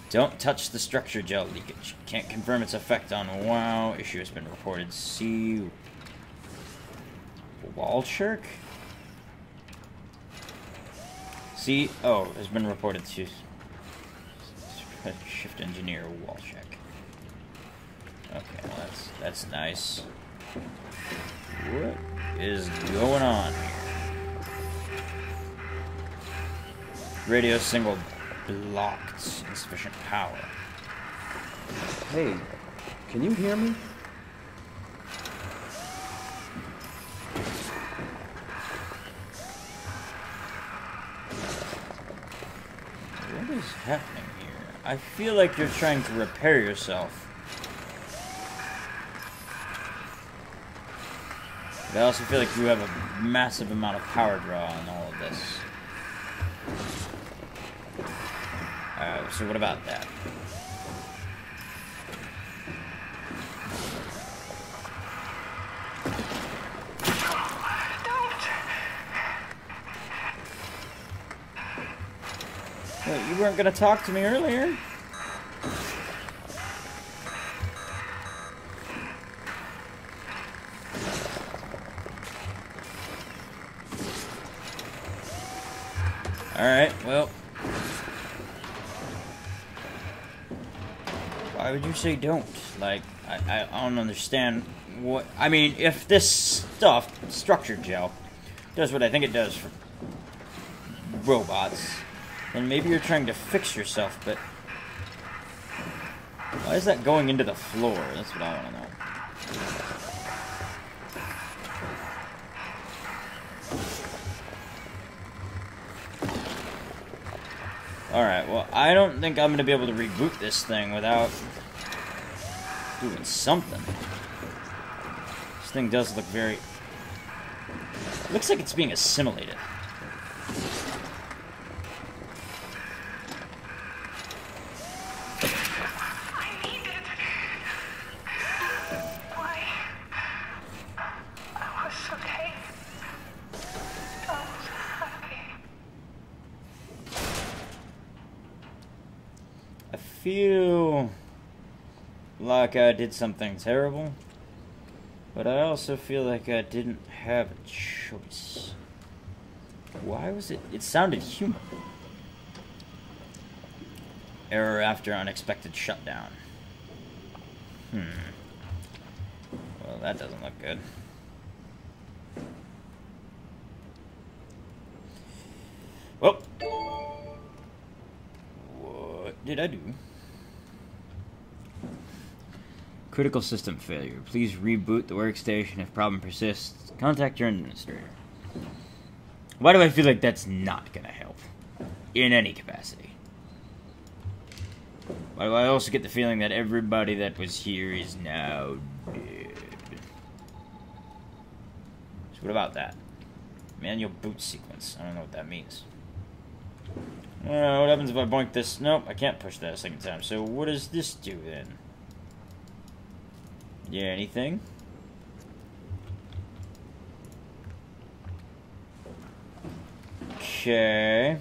Don't touch the structure gel leakage. Can't confirm its effect on WoW. Issue has been reported. See... Wall shark? See... Oh, has been reported to... Shift engineer wall check. Okay, well that's nice. What is going on here? Radio single blocked. Insufficient power. Hey, can you hear me? What is happening here? I feel like you're trying to repair yourself. But I also feel like you have a massive amount of power draw on all of this. So what about that? Wait, you weren't gonna talk to me earlier? Alright, well. Why would you say don't? Like, I don't understand what... I mean, if this stuff, structured gel, does what I think it does for robots, then maybe you're trying to fix yourself, but... Why is that going into the floor? That's what I want to know. Alright, well, I don't think I'm going to be able to reboot this thing without doing something. This thing does look very... It looks like it's being assimilated. I feel like I did something terrible, but I also feel like I didn't have a choice. Why was it? It sounded human. Error after unexpected shutdown. Well, that doesn't look good. Well. What did I do? Critical system failure. Please reboot the workstation if problem persists. Contact your administrator. Why do I feel like that's not gonna help? In any capacity. Why do I also get the feeling that everybody that was here is now dead? So what about that? Manual boot sequence. I don't know what that means. What happens if I boink this? Nope, I can't push that a second time. So what does this do then? Yeah, anything? Okay.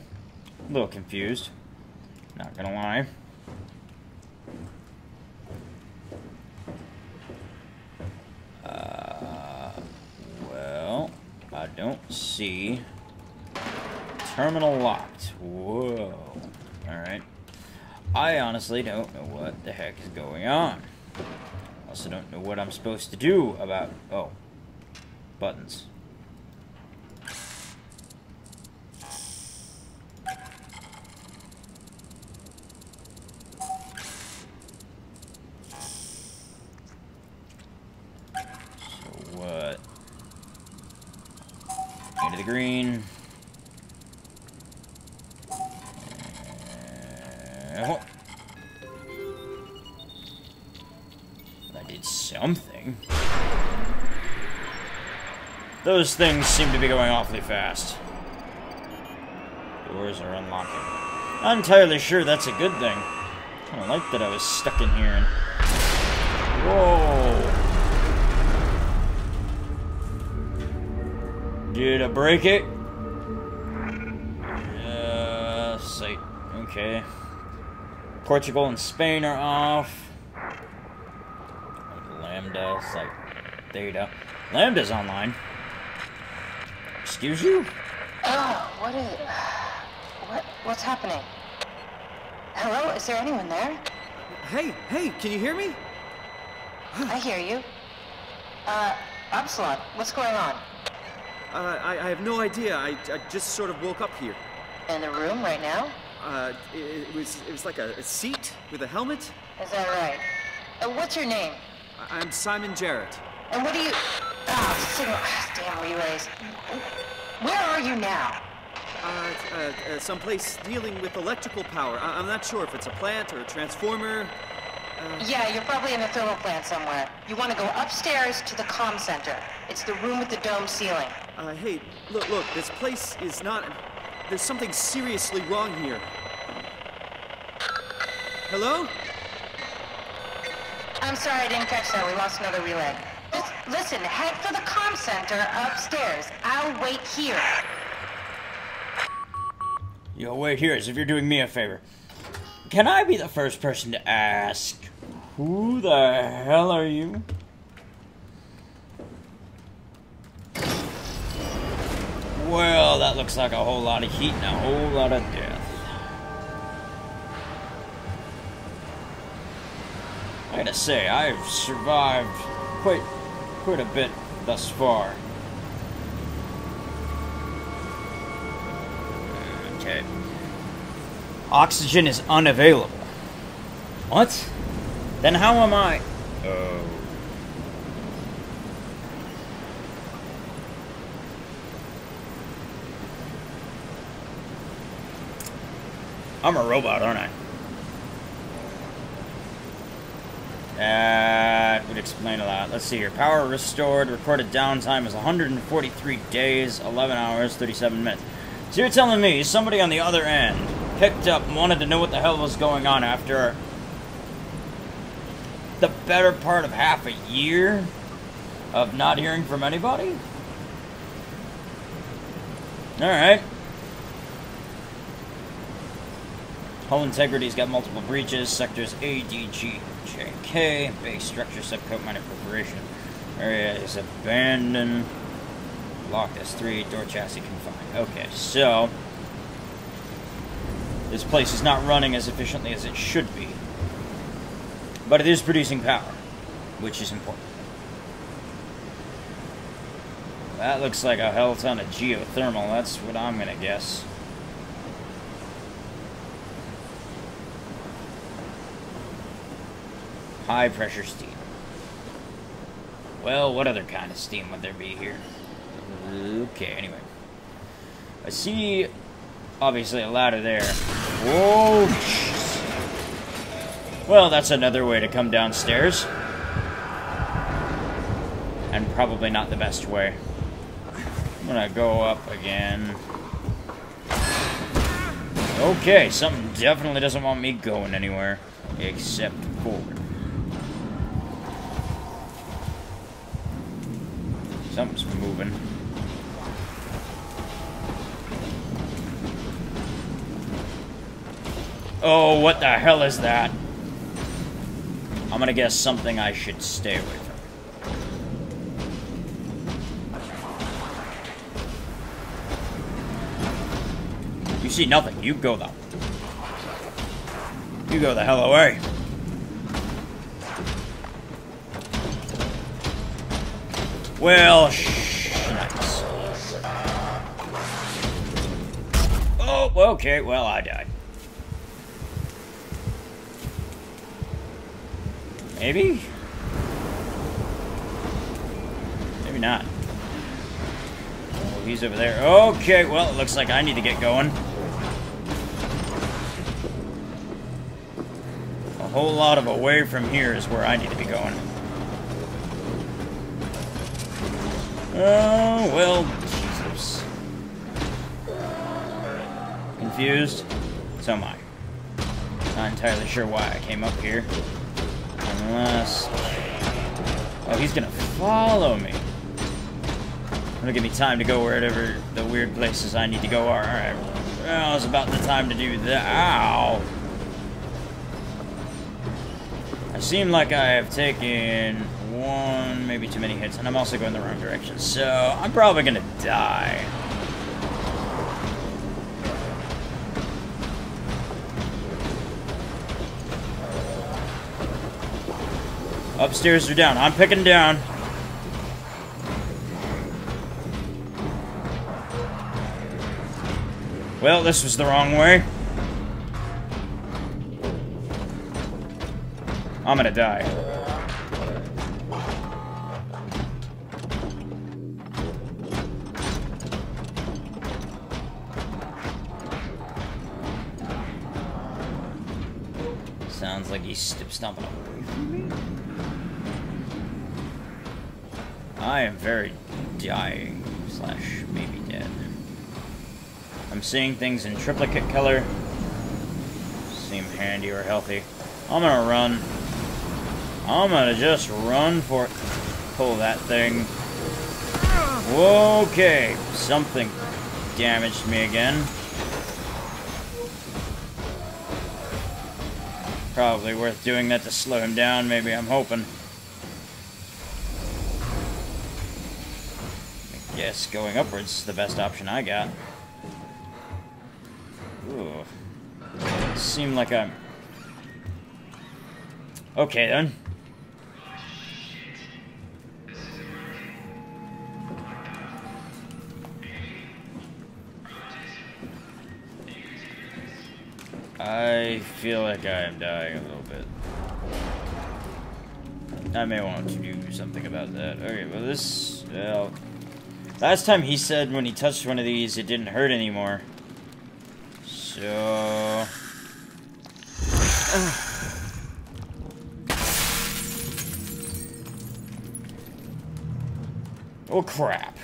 A little confused. Not gonna lie. Well, I don't see. Terminal locked. Whoa. Alright. I honestly don't know what the heck is going on. Also don't know what I'm supposed to do about... Oh. Buttons. So what? Into the green. Oh. I did something. Those things seem to be going awfully fast. Doors are unlocking. Not entirely sure that's a good thing. I don't like that I was stuck in here and... Whoa! Did I break it? Site. Okay. Portugal and Spain are off. Lambda, site. Theta. Lambda's online. Excuse you? Oh, what is it? What's happening? Hello? Is there anyone there? Hey, can you hear me? I hear you. Upsilon, what's going on? I have no idea. I just sort of woke up here. In the room right now? It was like a seat with a helmet. Is that right? What's your name? I'm Simon Jarrett. And what do you... Oh, signal... Damn relays. Where are you now? Someplace dealing with electrical power. I'm not sure if it's a plant or a transformer. Yeah, you're probably in the thermal plant somewhere. You want to go upstairs to the comm center. It's the room with the dome ceiling. Hey, look, this place is not... There's something seriously wrong here. Hello? I'm sorry, I didn't catch that. We lost another relay. Just listen, head for the comm center upstairs. I'll wait here. You'll wait here as if you're doing me a favor. Can I be the first person to ask, who the hell are you? Well, that looks like a whole lot of heat and a whole lot of death. I gotta say, I've survived quite a bit thus far. Okay. Oxygen is unavailable. What? Then how am I? Oh. I'm a robot, aren't I? That would explain a lot. Let's see here. Power restored. Recorded downtime is 143 days, 11 hours, 37 minutes. So you're telling me somebody on the other end picked up and wanted to know what the hell was going on after the better part of half a year of not hearing from anybody? Alright. Hull integrity's got multiple breaches. Sectors A, D, G, J, and K. Base structure, subcoat, minor perforation. Area is abandoned. Locked S3. Door chassis confined. Okay, so this place is not running as efficiently as it should be. But it is producing power, which is important. That looks like a hell ton of geothermal. That's what I'm gonna guess. High pressure steam. Well, what other kind of steam would there be here? Okay, anyway. I see, obviously, a ladder there. Whoa! Jeez. Well, that's another way to come downstairs. And probably not the best way. I'm gonna go up again. Okay, something definitely doesn't want me going anywhere. Except forward. Something's moving. Oh, what the hell is that? I'm gonna guess something I should stay away from. You see nothing. You go the hell away. Well, nice. Oh, okay. Well, I died. Maybe? Maybe not. Oh, he's over there. Okay, well, it looks like I need to get going. A whole lot of away from here is where I need to be going. Oh, well, Jesus. Confused? So am I. Not entirely sure why I came up here. Unless... Oh, he's gonna follow me. Gonna give me time to go wherever the weird places I need to go are. Alright. Well, it's about the time to do that. Ow! I seem like I have taken one, maybe too many hits, and I'm also going the wrong direction. So, I'm probably gonna die. Upstairs or down? I'm picking down. Well, this was the wrong way. I'm gonna die. Sounds like he's stomping away from me. I am very dying, / maybe dead. I'm seeing things in triplicate color. Seem handy or healthy. I'm gonna run. I'm gonna just run for it. Pull that thing. Okay, something damaged me again. Probably worth doing that to slow him down, maybe, I'm hoping. I guess going upwards is the best option I got. Ooh. Seem like I'm... Okay, then. I feel like I am dying a little bit. I may want to do something about that. Okay, well this... Well, last time he said when he touched one of these it didn't hurt anymore. So... Oh crap.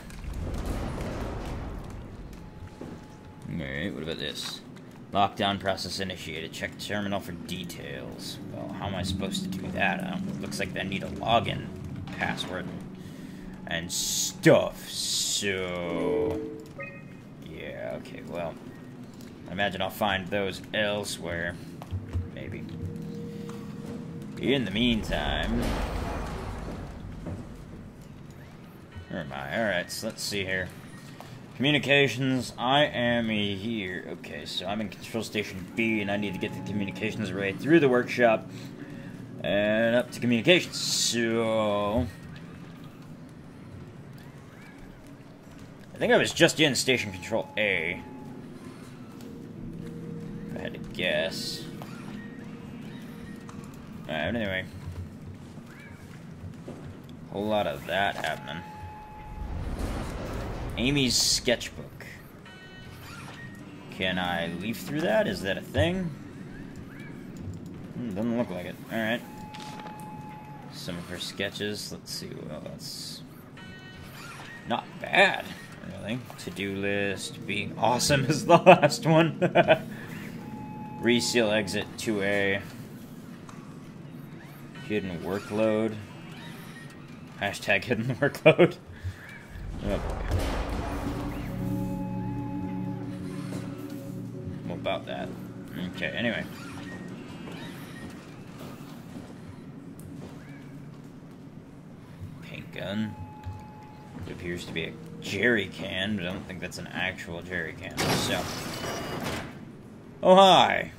Alright, what about this? Lockdown process initiated. Check terminal for details. Well, how am I supposed to do that? It looks like I need a login password and stuff. So, yeah, okay, well, I imagine I'll find those elsewhere. Maybe. In the meantime... Where am I? Alright, so let's see here. Communications, I am here. Okay, so I'm in Control Station B, and I need to get the communications array through the workshop and up to communications. So... I think I was just in Station Control A. If I had to guess. Alright, anyway. Whole lot of that happening. Amy's sketchbook. Can I leaf through that? Is that a thing? Doesn't look like it. Alright. Some of her sketches. Let's see. Well, that's not bad, really. To-do list. Being awesome is the last one. Reseal exit 2A. Hidden workload. Hashtag hidden workload. Oh boy. What about that? Okay, anyway. gun. It appears to be a jerry can, but I don't think that's an actual jerry can. So. Oh, hi.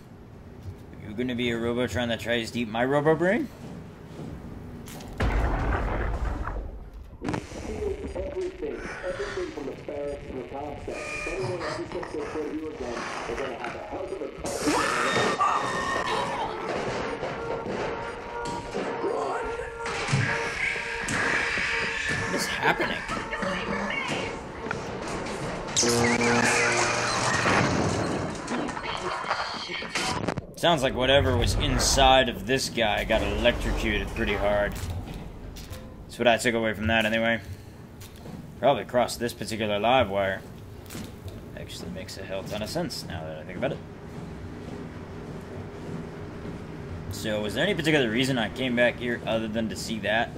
Are you gonna be a robo trying to try to eat my robo brain? What's happening? Sounds like whatever was inside of this guy got electrocuted pretty hard. That's what I took away from that anyway. Probably crossed this particular live wire. Actually makes a hell ton of sense now that I think about it. So, was there any particular reason I came back here other than to see that?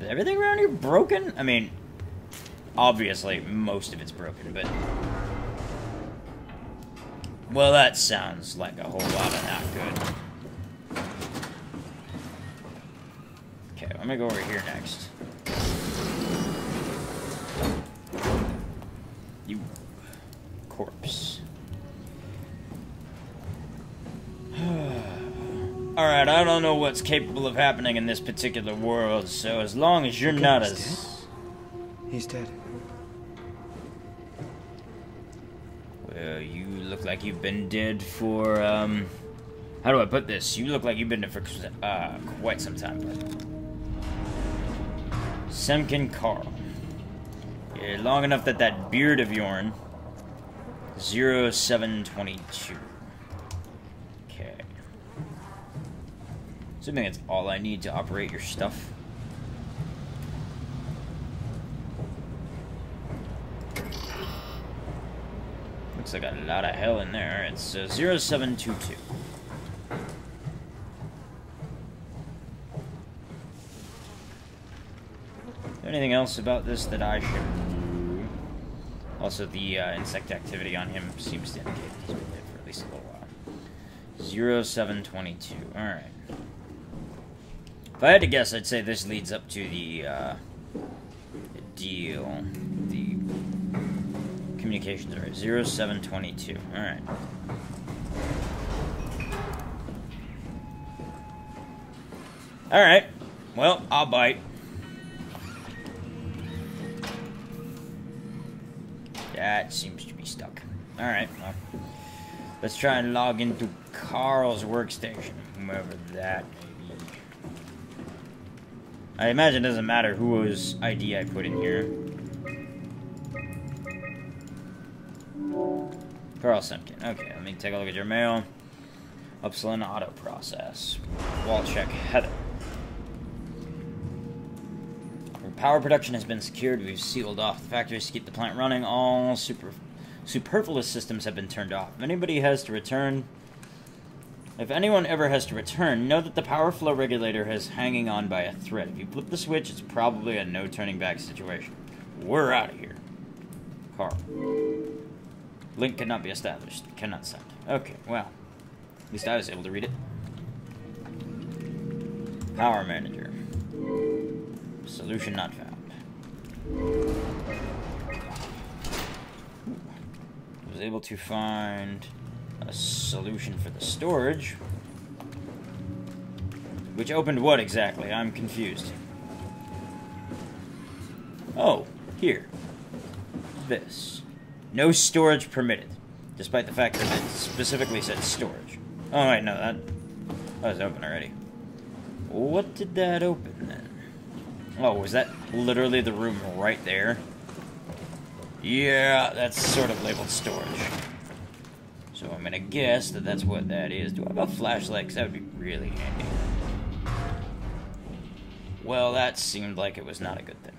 Is everything around here broken? I mean, obviously most of it's broken, but... well, that sounds like a whole lot of not good. Okay, let me go over here next. You corpse. Alright, I don't know what's capable of happening in this particular world, so as long as you're not as... He's dead. Well, you look like you've been dead for, how do I put this? You look like you've been dead for, quite some time, bud. Semken Carl. Yeah, long enough that that beard of yourn. 0722. Okay. Assuming it's all I need to operate your stuff. Looks like a lot of hell in there. It's 0722. Anything else about this that I should do? Also, the insect activity on him seems to indicate he's been dead for at least a little while. 0722. Alright. If I had to guess, I'd say this leads up to the deal. The communications, right? 0722. Alright. Alright. Well, I'll bite. That seems to be stuck. Alright, well. Let's try and log into Carl's workstation. Whoever that may be. I imagine it doesn't matter whose ID I put in here. Carl Semken. Okay, let me take a look at your mail. Upsilon auto process. Wall check Heather. Power production has been secured. We've sealed off the factories to keep the plant running. All superfluous systems have been turned off. If anyone ever has to return, know that the power flow regulator is hanging on by a thread. If you flip the switch, it's probably a no turning back situation. We're out of here. Carl. Link cannot be established. Cannot send. Okay, well. At least I was able to read it. Power manager. Solution not found. Was able to find a solution for the storage. Which opened what exactly? I'm confused. Oh, here. This. No storage permitted. Despite the fact that it specifically said storage. Oh wait, no, that was open already. What did that open then? Oh, was that literally the room right there? Yeah, that's sort of labeled storage. So I'm gonna guess that that's what that is. Do I have a flashlight? 'Cause that would be really handy. Well, that seemed like it was not a good thing.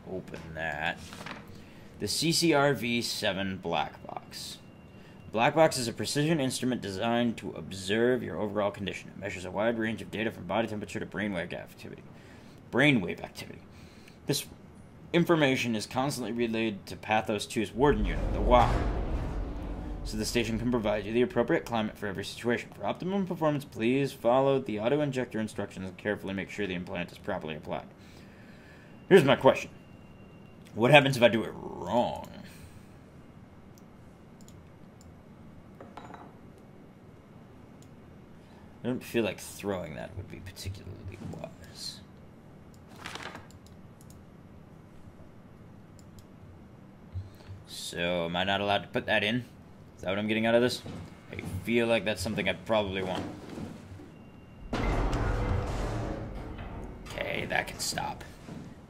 Open that. The CCRV-7 black box. Black box is a precision instrument designed to observe your overall condition. It measures a wide range of data from body temperature to brainwave activity. This information is constantly relayed to Pathos 2's Warden unit, the WOW. so the station can provide you the appropriate climate for every situation. For optimum performance, please follow the auto-injector instructions and carefully make sure the implant is properly applied. Here's my question. What happens if I do it wrong? I don't feel like throwing that would be particularly wise. So, am I not allowed to put that in? Is that what I'm getting out of this? I feel like that's something I probably want. Okay, that can stop.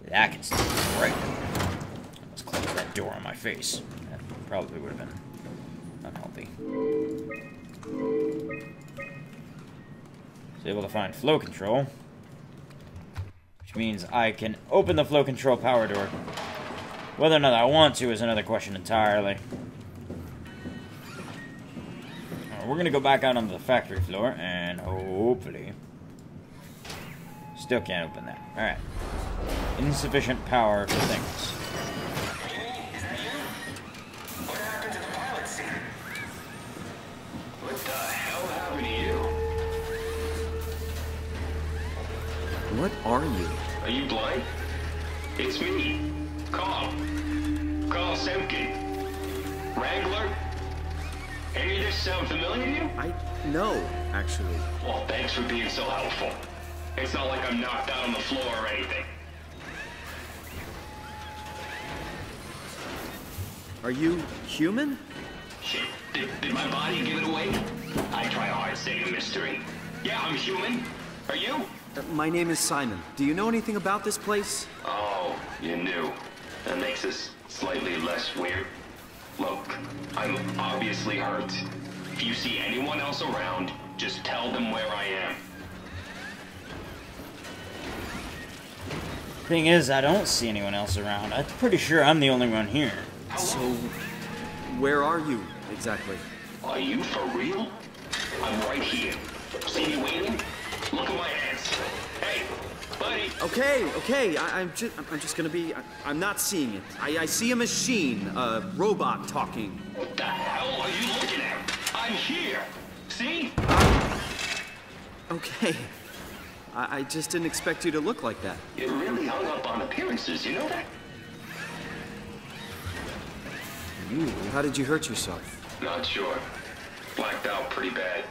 That can stop right there. Let's close that door on my face. That probably would have been unhealthy. So able to find flow control, which means I can open the flow control power door. Whether or not I want to is another question entirely. We're gonna go back out onto the factory floor and hopefully still can't open that. Alright. Insufficient power for things. What happened to the pilot seat? What the hell happened to you? What are you? Are you blind? It's me. Carl Semkin. Wrangler? Any of this sound familiar to you? No, actually. Well, thanks for being so helpful. It's not like I'm knocked out on the floor or anything. Are you human? Shit, did my body give it away? I try hard to stay a mystery. Yeah, I'm human. Are you? My name is Simon. Do you know anything about this place? Oh, you knew. That makes this slightly less weird. Look, I'm obviously hurt. If you see anyone else around, just tell them where I am. Thing is, I don't see anyone else around. I'm pretty sure I'm the only one here. So, where are you exactly? Are you for real? I'm right here. See me waiting? Look at my hands. Hey, buddy. Okay. I'm just gonna be. I'm not seeing it. I see a machine, a robot talking. What the hell are you looking at? I'm here. See? Okay. I just didn't expect you to look like that. You're really hung up on appearances, you know that? How did you hurt yourself? Not sure. Blacked out pretty bad.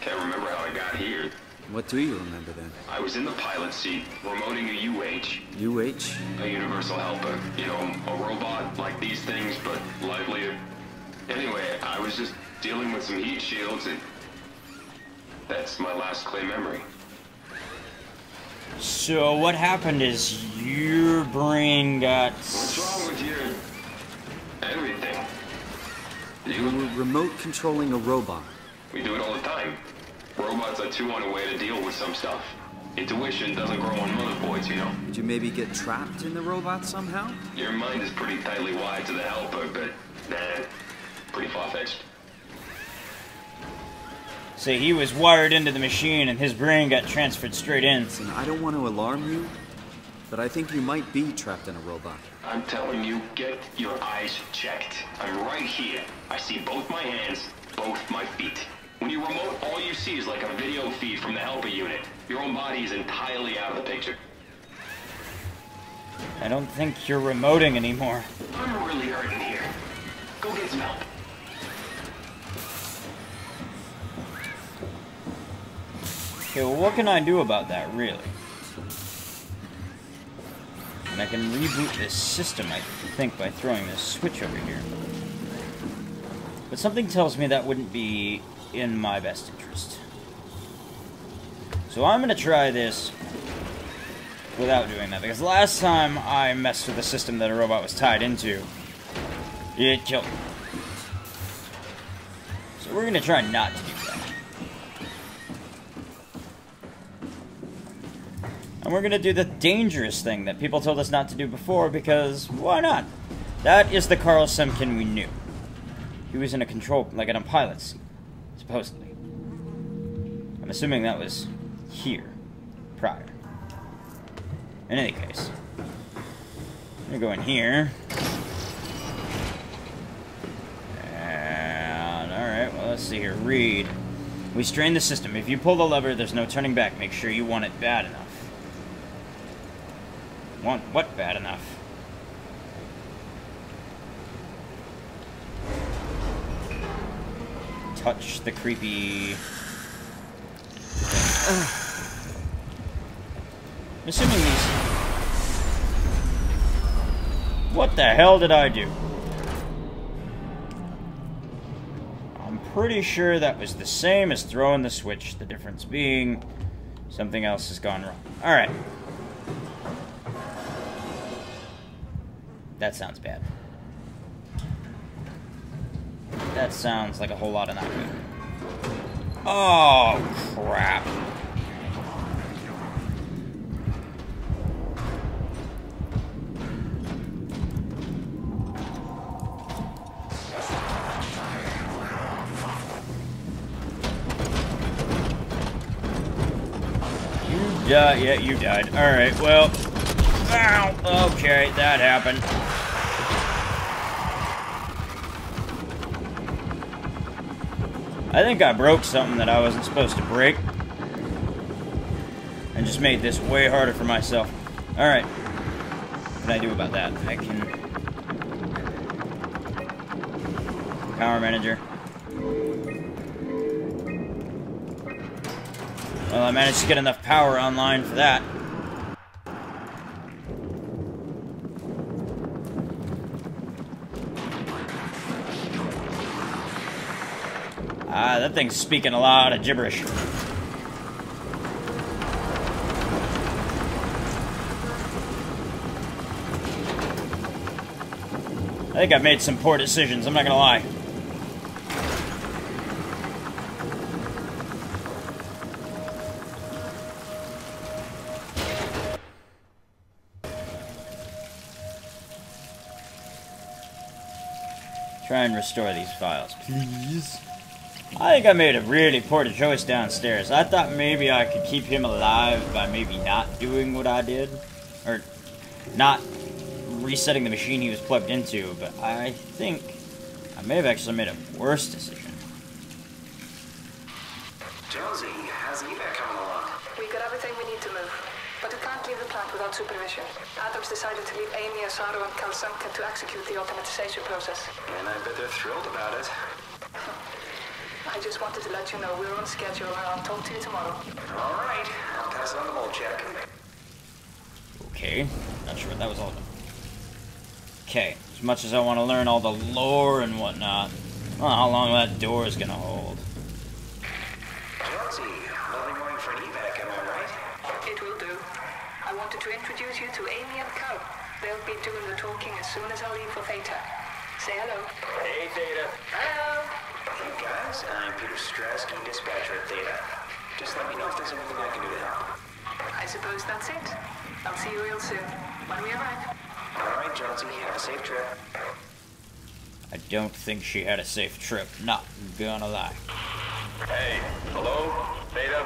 Can't remember how I got here. What do you remember then? I was in the pilot seat, remoting a UH. UH? A universal helper. You know, a robot like these things, but livelier. Anyway, I was just dealing with some heat shields and that's my last clear memory. So what happened is your brain got... What's wrong with your... everything? You were remote controlling a robot. We do it all the time. Robots are too on a way to deal with some stuff. Intuition doesn't grow on motherboards, you know? Did you maybe get trapped in the robot somehow? Your mind is pretty tightly wired to the helper, but nah, pretty far-fetched. So he was wired into the machine and his brain got transferred straight in. Listen, I don't want to alarm you, but I think you might be trapped in a robot. I'm telling you, get your eyes checked. I'm right here. I see both my hands, both my feet. When you remote, all you see is like a video feed from the helper unit. Your own body is entirely out of the picture. I don't think you're remoting anymore. I'm really hurting here. Go get some help. Okay, well, what can I do about that, really? And I can reboot this system, I think, by throwing this switch over here. But something tells me that wouldn't be in my best interest. So I'm going to try this without doing that, because last time I messed with a system that a robot was tied into, it killed me. So we're going to try not to do that. And we're going to do the dangerous thing that people told us not to do before, because why not? That is the Carl Semkin we knew. He was in a control, like in a pilot seat, supposedly. I'm assuming that was here, prior. In any case, I'm going to go in here. let's see here. Read. We strain the system. If you pull the lever, there's no turning back. Make sure you want it bad enough. Want what bad enough? Touch the creepy... I'm assuming these... What the hell did I do? I'm pretty sure that was the same as throwing the switch. The difference being something else has gone wrong. Alright. That sounds bad. That sounds like a whole lot of not good. Oh, crap. Yeah, you died. Alright, well. Ow! Okay, that happened. I think I broke something that I wasn't supposed to break. And just made this way harder for myself. Alright. What can I do about that? I can... Power manager. Well, I managed to get enough power online for that. Ah, that thing's speaking a lot of gibberish. I think I've made some poor decisions, I'm not gonna lie. Try and restore these files, please. I think I made a really poor choice downstairs. I thought maybe I could keep him alive by maybe not doing what I did. Or not resetting the machine he was plugged into, but I think I may have actually made a worse decision. Jonesy, how's the evac coming along? We got everything we need to move, but we can't leave the plant without supervision. Adams decided to leave Amy, Asaro, and Kalsanka to execute the automatization process. And I bet they're thrilled about it. I just wanted to let you know we're on schedule, and I'll talk to you tomorrow. All right, I'll pass it on the mold check. Okay, not sure what that was all about. Okay, as much as I want to learn all the lore and whatnot, I don't know how long that door is gonna hold. Jonesy, lovely morning for an evac, am I right? It will do. I wanted to introduce you to Amy and Cal. They'll be doing the talking as soon as I leave for Theta. Say hello. Hey, Theta. Hello. Hey, guys. I'm Peter Strasky, dispatcher at Theta. Just let me know if there's anything I can do to help. I suppose that's it. I'll see you real soon, when we arrive. All right, Jonesy. Have a safe trip. I don't think she had a safe trip, not gonna lie. Hey, hello? Theta?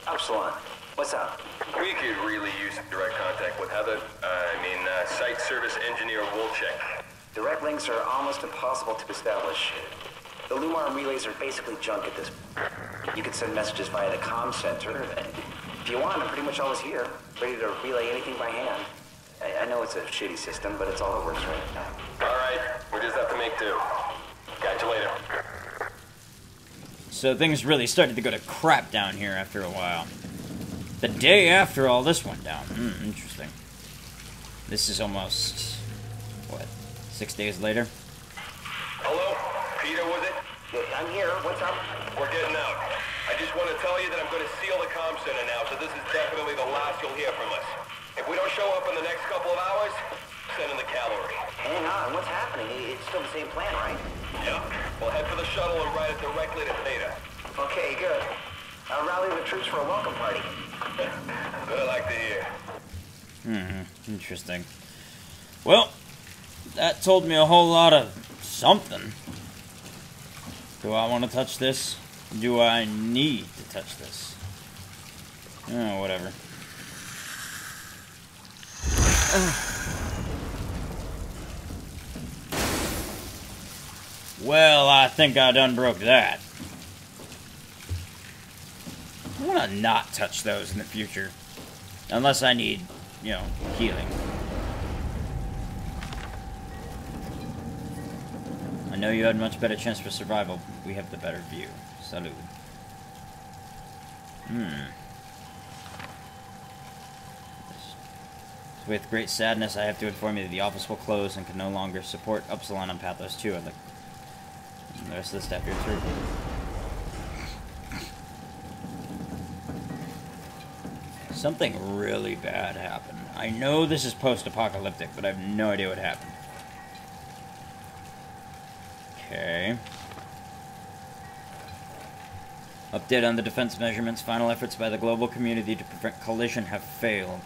Upsilon, what's up? We could really use direct contact with Heather. Site service engineer Wolchek. Direct links are almost impossible to establish. The Lumar relays are basically junk at this point. You can send messages via the comm center, and if you want, I'm pretty much always here, ready to relay anything by hand. I know it's a shitty system, but it's all that works right now. All right, we just have to make do. Catch you later. So things really started to go to crap down here after a while. The day after all this went down. Interesting. This is almost, what, 6 days later? Hello? Peter, was it? I'm here. What's up? We're getting out. I just want to tell you that I'm going to seal the comm center now, so this is definitely the last you'll hear from us. If we don't show up in the next couple of hours, send in the cavalry. Hang on. What's happening? It's still the same plan, right? Yeah. We'll head for the shuttle and ride it directly to Theta. Okay, good. I'll rally the troops for a welcome party. Good, I like to hear. Interesting. Well, that told me a whole lot of something. Do I want to touch this? Do I need to touch this? Oh, whatever. Well, I think I done broke that. I want to not touch those in the future. Unless I need, you know, healing. I know you had much better chance for survival. We have the better view. Salud. With great sadness, I have to inform you that the office will close and can no longer support Upsilon on Pathos 2. I'd like the rest of the staff here too. Something really bad happened. I know this is post-apocalyptic, but I have no idea what happened. Okay. Update on the defense measurements. Final efforts by the global community to prevent collision have failed.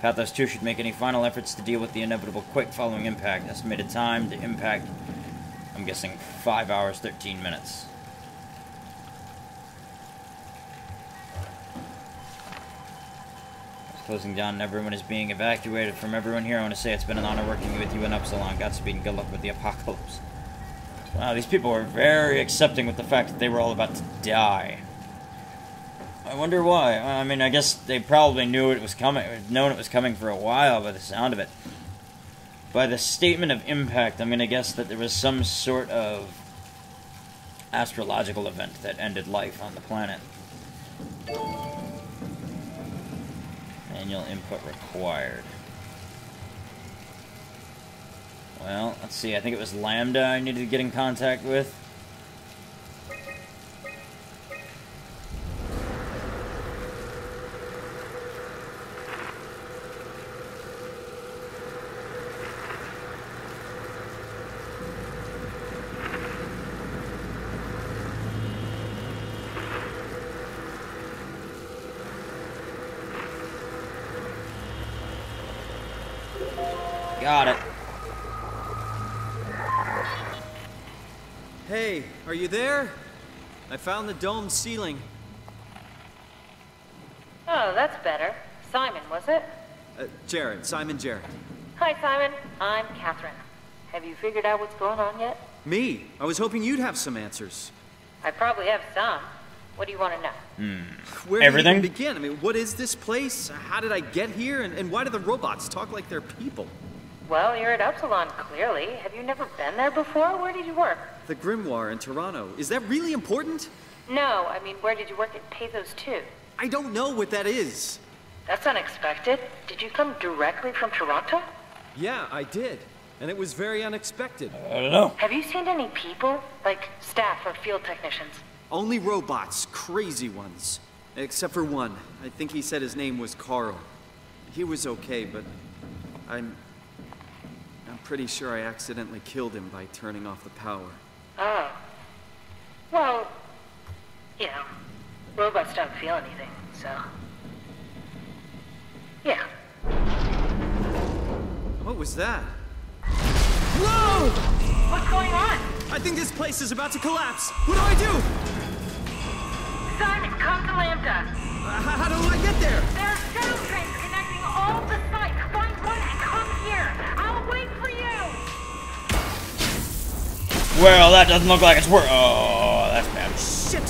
Pathos 2 should make any final efforts to deal with the inevitable quake following impact. Estimated time to impact, I'm guessing 5 hours, 13 minutes. It's closing down and everyone is being evacuated. From everyone here, I want to say it's been an honor working with you and Upsilon. Godspeed and good luck with the apocalypse. Wow, these people were very accepting with the fact that they were all about to die. I wonder why. I mean, I guess they probably knew it was coming, known it was coming for a while by the sound of it. By the statement of impact, I'm going to guess that there was some sort of astrological event that ended life on the planet. Manual input required. Well, let's see. I think it was Lambda I needed to get in contact with. Got it. Hey, are you there? I found the dome ceiling. Oh, that's better. Simon, was it? Jared. Simon Jared. Hi, Simon. I'm Catherine. Have you figured out what's going on yet? Me? I was hoping you'd have some answers. I probably have some. What do you want to know? Where Everything? do you even begin? I mean, what is this place? How did I get here? And why do the robots talk like they're people? Well, you're at Upsilon, clearly. Have you never been there before? Where did you work? The Grimoire in Toronto. Is that really important? No, I mean, where did you work at Pathos 2? I don't know what that is. That's unexpected. Did you come directly from Toronto? Yeah, I did. And it was very unexpected. I don't know. Have you seen any people? Like staff or field technicians? Only robots. Crazy ones. Except for one. I think he said his name was Carl. He was okay, but I'm pretty sure I accidentally killed him by turning off the power. Oh. Well, you know, robots don't feel anything, so... yeah. What was that? Whoa! What's going on? I think this place is about to collapse. What do I do? Simon, come to Lambda. How do I get there? There are shuttle trains connecting all the sites. Find one and come here. I'll wait for you. Well, that doesn't look like it's work. Oh, that's bad. Shit!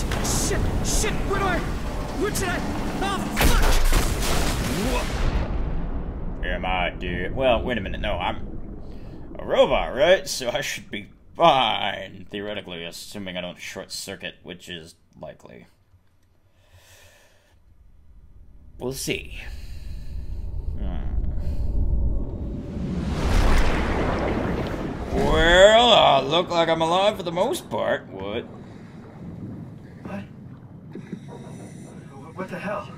Where should I? Oh, fuck! Am I dead? Well, wait a minute. No, I'm a robot, right? So I should be fine, theoretically, assuming I don't short circuit, which is likely. We'll see. Well, I look like I'm alive for the most part. What? What the hell?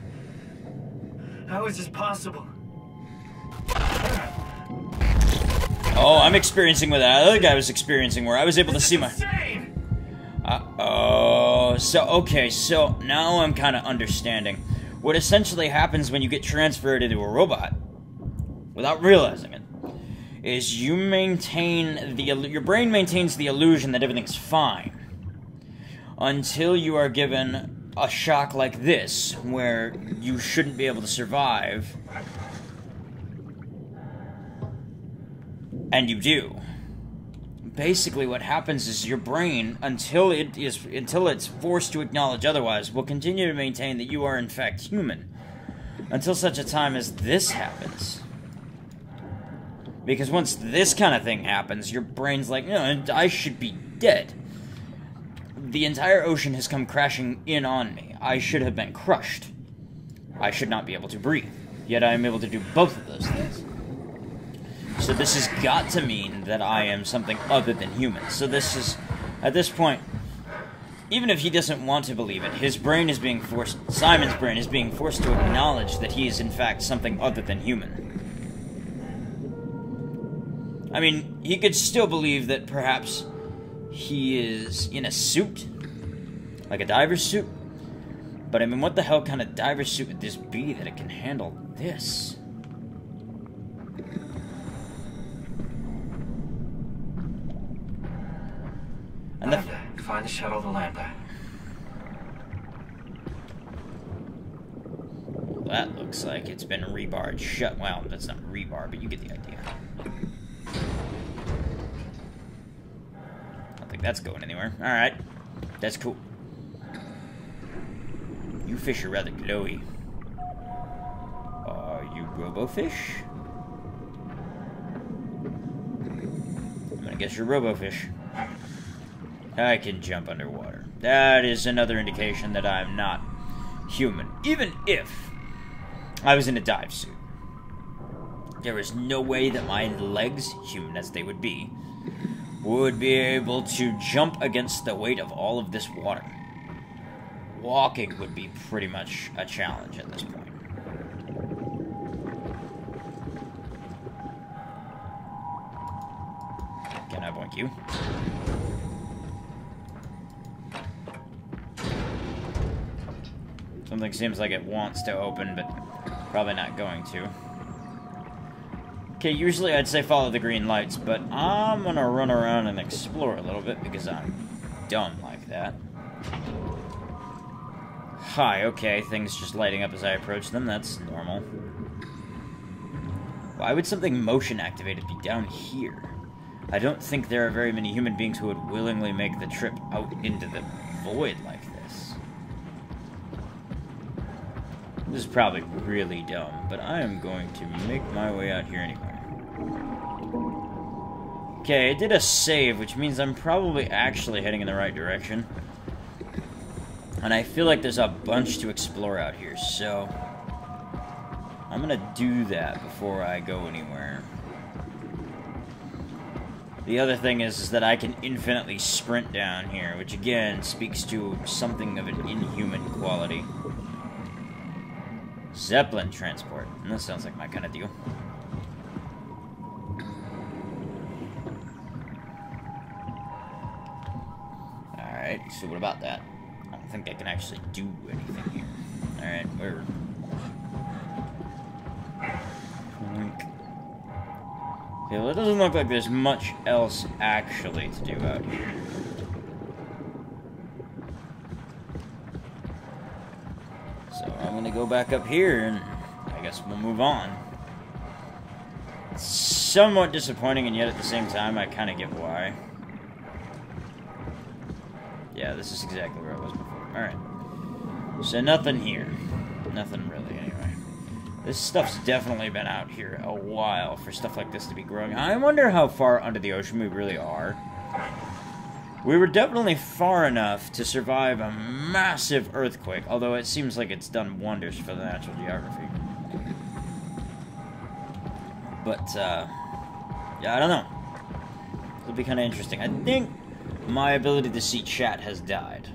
How is this possible? Oh, I'm experiencing what that other guy was experiencing, where I was able to see my... Oh, so, okay, so now I'm kind of understanding. What essentially happens when you get transferred into a robot, without realizing it, is you maintain your brain maintains the illusion that everything's fine until you are given a shock like this, where you shouldn't be able to survive, and you do. basically what happens is your brain, until it's forced to acknowledge otherwise, will continue to maintain that you are in fact human. Until such a time as this happens. Because once this kind of thing happens, your brain's like, no, I should be dead. The entire ocean has come crashing in on me. I should have been crushed. I should not be able to breathe. Yet I am able to do both of those things. So this has got to mean that I am something other than human. So this is, at this point, even if he doesn't want to believe it, his brain is being forced, Simon's brain is being forced to acknowledge that he is in fact something other than human. I mean, he could still believe that perhaps he is in a suit, like a diver's suit. But I mean, what the hell kind of diver's suit would this be that it can handle this? And Lambda, find the shuttle to Lambda. That looks like it's been rebarred shut. Well, that's not rebar, but you get the idea. I don't think that's going anywhere. Alright. That's cool. You fish are rather glowy. Are you robofish? I'm gonna guess you're robofish. I can jump underwater. That is another indication that I'm not human. Even if I was in a dive suit. There is no way that my legs, human as they would be able to jump against the weight of all of this water. Walking would be pretty much a challenge at this point. Can I boink you? Something seems like it wants to open, but probably not going to. Okay, usually I'd say follow the green lights, but I'm gonna run around and explore a little bit because I'm dumb like that. Hi, okay, things just lighting up as I approach them, that's normal. Why would something motion activated be down here? I don't think there are very many human beings who would willingly make the trip out into the void like this. This is probably really dumb, but I am going to make my way out here anyway. Okay, I did a save, which means I'm probably actually heading in the right direction. And I feel like there's a bunch to explore out here, so I'm gonna do that before I go anywhere. The other thing is that I can infinitely sprint down here, which again speaks to something of an inhuman quality. Zeppelin transport. That sounds like my kind of deal. Alright, so what about that? I don't think I can actually do anything here. Alright, where? Okay, well, it doesn't look like there's much else actually to do out here. So I'm gonna go back up here, and I guess we'll move on. It's somewhat disappointing, and yet at the same time, I kind of get why. Yeah, this is exactly where I was before. Alright. So nothing here. Nothing really, anyway. This stuff's definitely been out here a while for stuff like this to be growing. I wonder how far under the ocean we really are. We were definitely far enough to survive a massive earthquake, although it seems like it's done wonders for the natural geography. But, yeah, I don't know. It'll be kind of interesting. I think my ability to see chat has died,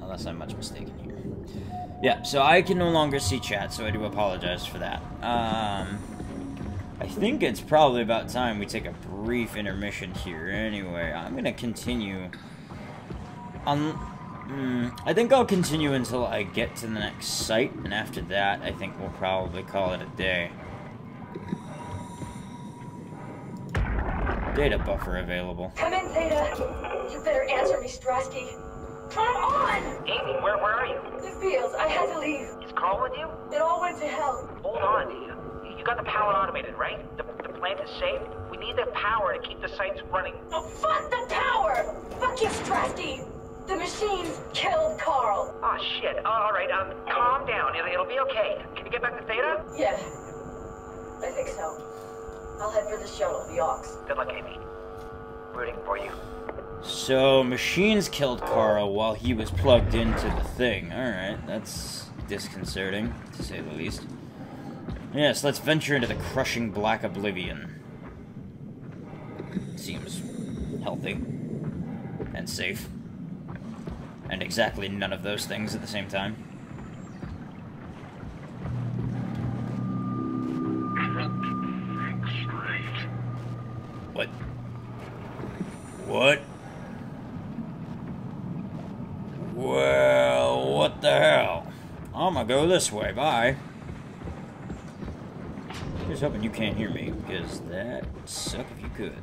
unless I'm much mistaken here. Yeah, so I can no longer see chat, so I do apologize for that. I think it's probably about time we take a brief intermission here. Anyway, I'm gonna continue. I think I'll continue until I get to the next site, and after that, I think we'll probably call it a day. Data buffer available. Come in, Zeta. You better answer me, Strasky. Come on! Amy, where are you? The fields. I had to leave. Is Carl with you? It all went to hell. Hold on. You got the power automated, right? The plant is safe? We need the power to keep the sites running. Oh, fuck the power! Fuck you, Strasky! The machines killed Carl. Oh, shit. Alright, calm down. It'll be okay. Can you get back to Theta? Yeah, I think so. I'll head for the shuttle, the Aux. Good luck, Amy. Rooting for you. So, machines killed Carl while he was plugged into the thing. Alright, that's disconcerting, to say the least. Yes, let's venture into the crushing black oblivion. Seems healthy. And safe. And exactly none of those things at the same time. What? What? Well, what the hell? I'm gonna go this way, bye. Just hoping you can't hear me, because that'd suck if you could.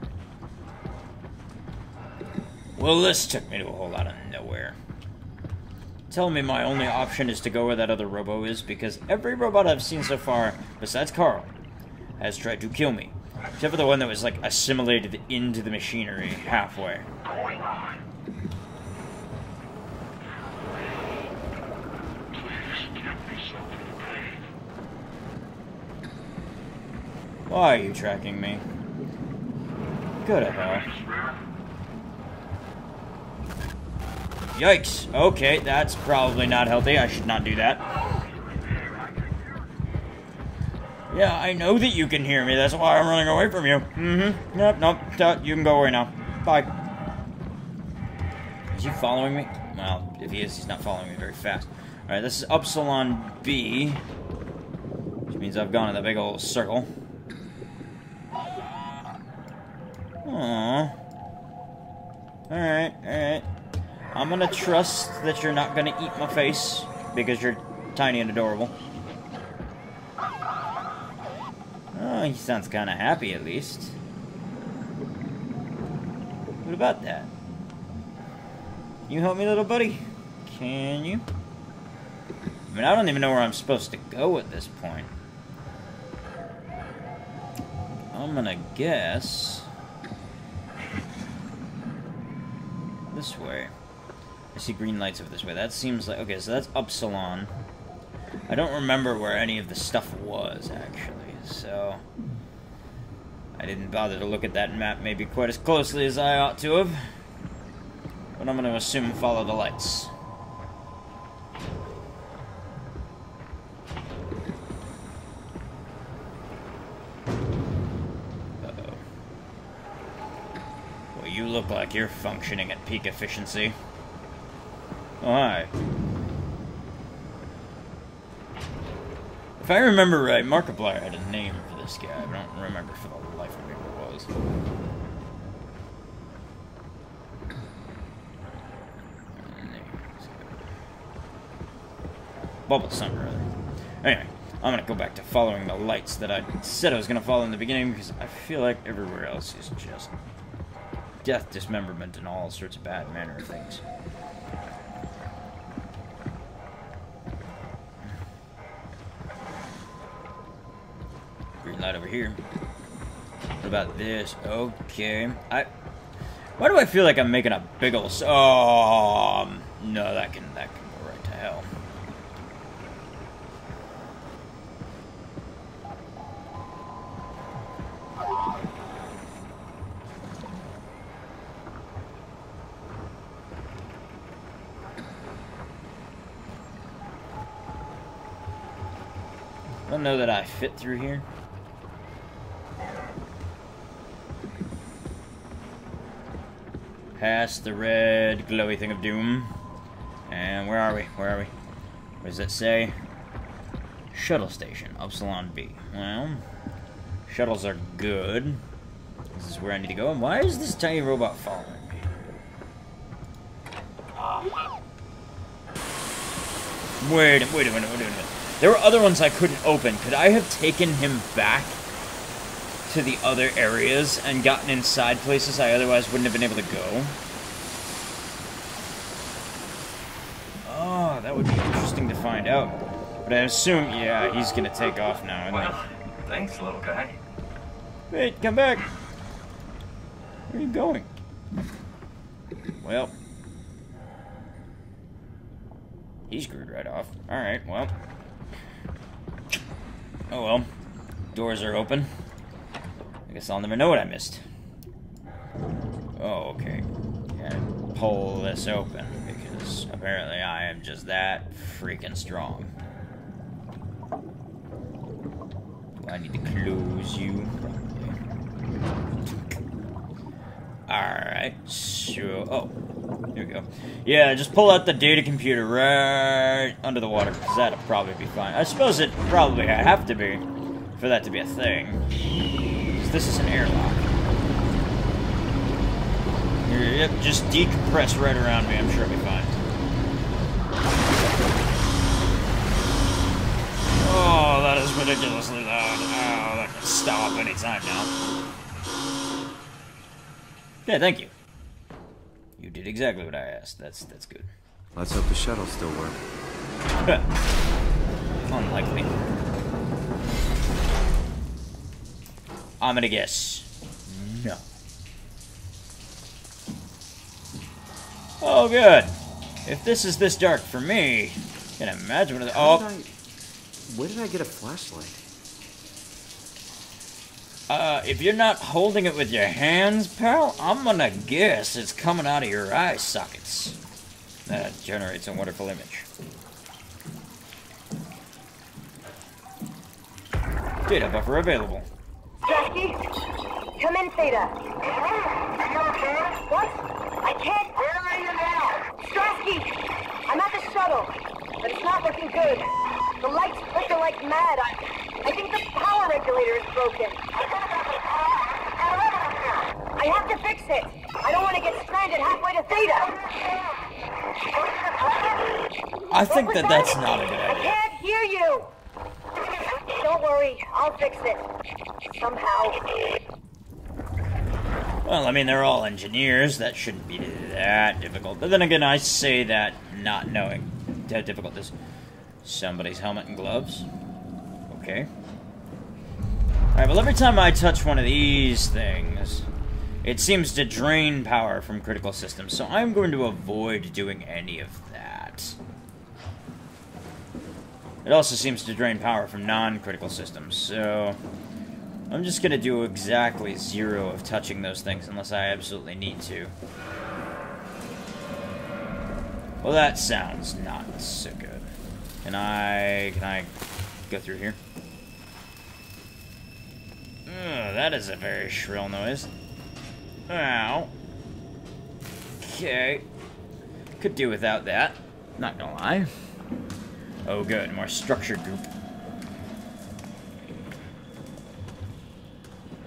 Well, this took me to a whole lot of nowhere. Tell me my only option is to go where that other robo is, because every robot I've seen so far, besides Carl, has tried to kill me. Except for the one that was, like, assimilated into the machinery halfway. Why are you tracking me? Go to hell. Yikes. Okay, that's probably not healthy. I should not do that. Yeah, I know that you can hear me. That's why I'm running away from you. Mm-hmm. Yep, nope. You can go away now. Bye. Is he following me? Well, if he is, he's not following me very fast. Alright, this is Upsilon B. Which means I've gone in the big old circle. Aww. Alright, alright. I'm gonna trust that you're not gonna eat my face, because you're tiny and adorable. Oh, he sounds kinda happy, at least. What about that? Can you help me, little buddy? Can you? I mean, I don't even know where I'm supposed to go at this point. I'm gonna guess... this way. I see green lights over this way. That seems like... okay, so that's Upsilon. I don't remember where any of the stuff was, actually, so... I didn't bother to look at that map maybe quite as closely as I ought to have. But I'm going to assume follow the lights. Uh-oh. Well, you look like you're functioning at peak efficiency. Oh, hi. If I remember right, Markiplier had a name for this guy. I don't remember for the life of me what it was. Bubble Sun, rather. Anyway, I'm gonna go back to following the lights that I said I was gonna follow in the beginning, because I feel like everywhere else is just death, dismemberment, and all sorts of bad manner of things. Green light over here. What about this? Okay. Why do I feel like I'm making a big ol' oh, no, that can go right to hell. I don't know that I fit through here. Past the red glowy thing of doom. And where are we? Where are we? What does it say? Shuttle station, Upsilon B. Well, shuttles are good. This is where I need to go. And why is this tiny robot following me? Wait a minute. There were other ones I couldn't open. Could I have taken him back to the other areas and gotten inside places I otherwise wouldn't have been able to go? Oh, that would be interesting to find out. But I assume, yeah, he's gonna take off now, isn't he? Well, thanks, little guy. Wait, come back. Where are you going? Well. He screwed right off. Alright, well. Oh well. Doors are open. I guess I'll never know what I missed. Oh, okay. Gotta pull this open, because apparently I am just that freaking strong. Do I need to close you? Alright, so... Oh, here we go. Yeah, just pull out the data computer right under the water, because that'll probably be fine. I suppose it probably have to be for that to be a thing. Because this is an airlock. Yep, just decompress right around me, I'm sure it'll be fine. Oh, that is ridiculously loud. Oh, that can stop anytime now. Yeah, thank you. You did exactly what I asked. That's good. Let's hope the shuttle still works. Unlikely. I'm gonna guess no. Oh, good. If this is this dark for me, I can imagine what it... Oh. Where did I get a flashlight? If you're not holding it with your hands, pal, I'm gonna guess it's coming out of your eye sockets. That generates a wonderful image. Data buffer available. Jackie, come in, Theta. What? I can't. Where are you now? Strasky, I'm at the shuttle, but it's not looking good. The lights flicker like mad. I think the power regulator is broken. I have to fix it. I don't want to get stranded halfway to Theta. I think that's not a good I idea. can't hear you. Don't worry, I'll fix it. Somehow. Well, I mean, they're all engineers. That shouldn't be that difficult. But then again, I say that not knowing how difficult this is. Somebody's helmet and gloves. Okay. Alright, well, every time I touch one of these things, it seems to drain power from critical systems. So I'm going to avoid doing any of that. It also seems to drain power from non-critical systems. So I'm just going to do exactly 0 of touching those things unless I absolutely need to. Well, that sounds not so good. Can I go through here? That is a very shrill noise. Ow. Okay. Could do without that. Not gonna lie. Oh good, more structure goop.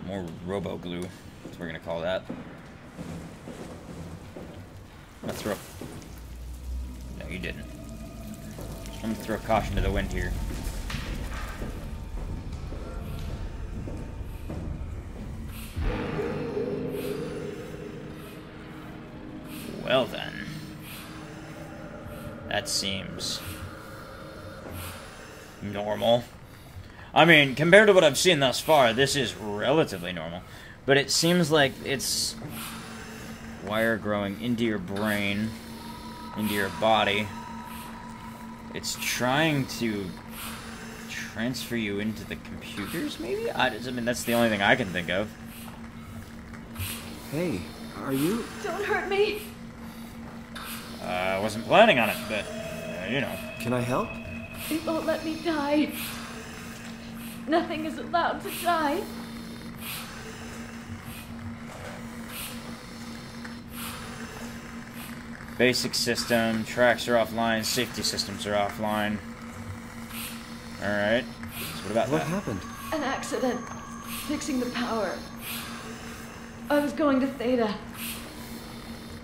More robo-glue. That's what we're gonna call that. I'm gonna throw... No, you didn't. I'm gonna throw caution to the wind here. Well then. That seems normal. I mean, compared to what I've seen thus far, this is relatively normal. But it seems like it's wire growing into your brain, into your body. It's trying to transfer you into the computers, maybe? I mean, that's the only thing I can think of. Hey, are you... Don't hurt me. I wasn't planning on it, but, you know. Can I help? It won't let me die. Nothing is allowed to die. Basic system, tracks are offline, safety systems are offline. Alright. So what about that? What happened? An accident. Fixing the power. I was going to Theta.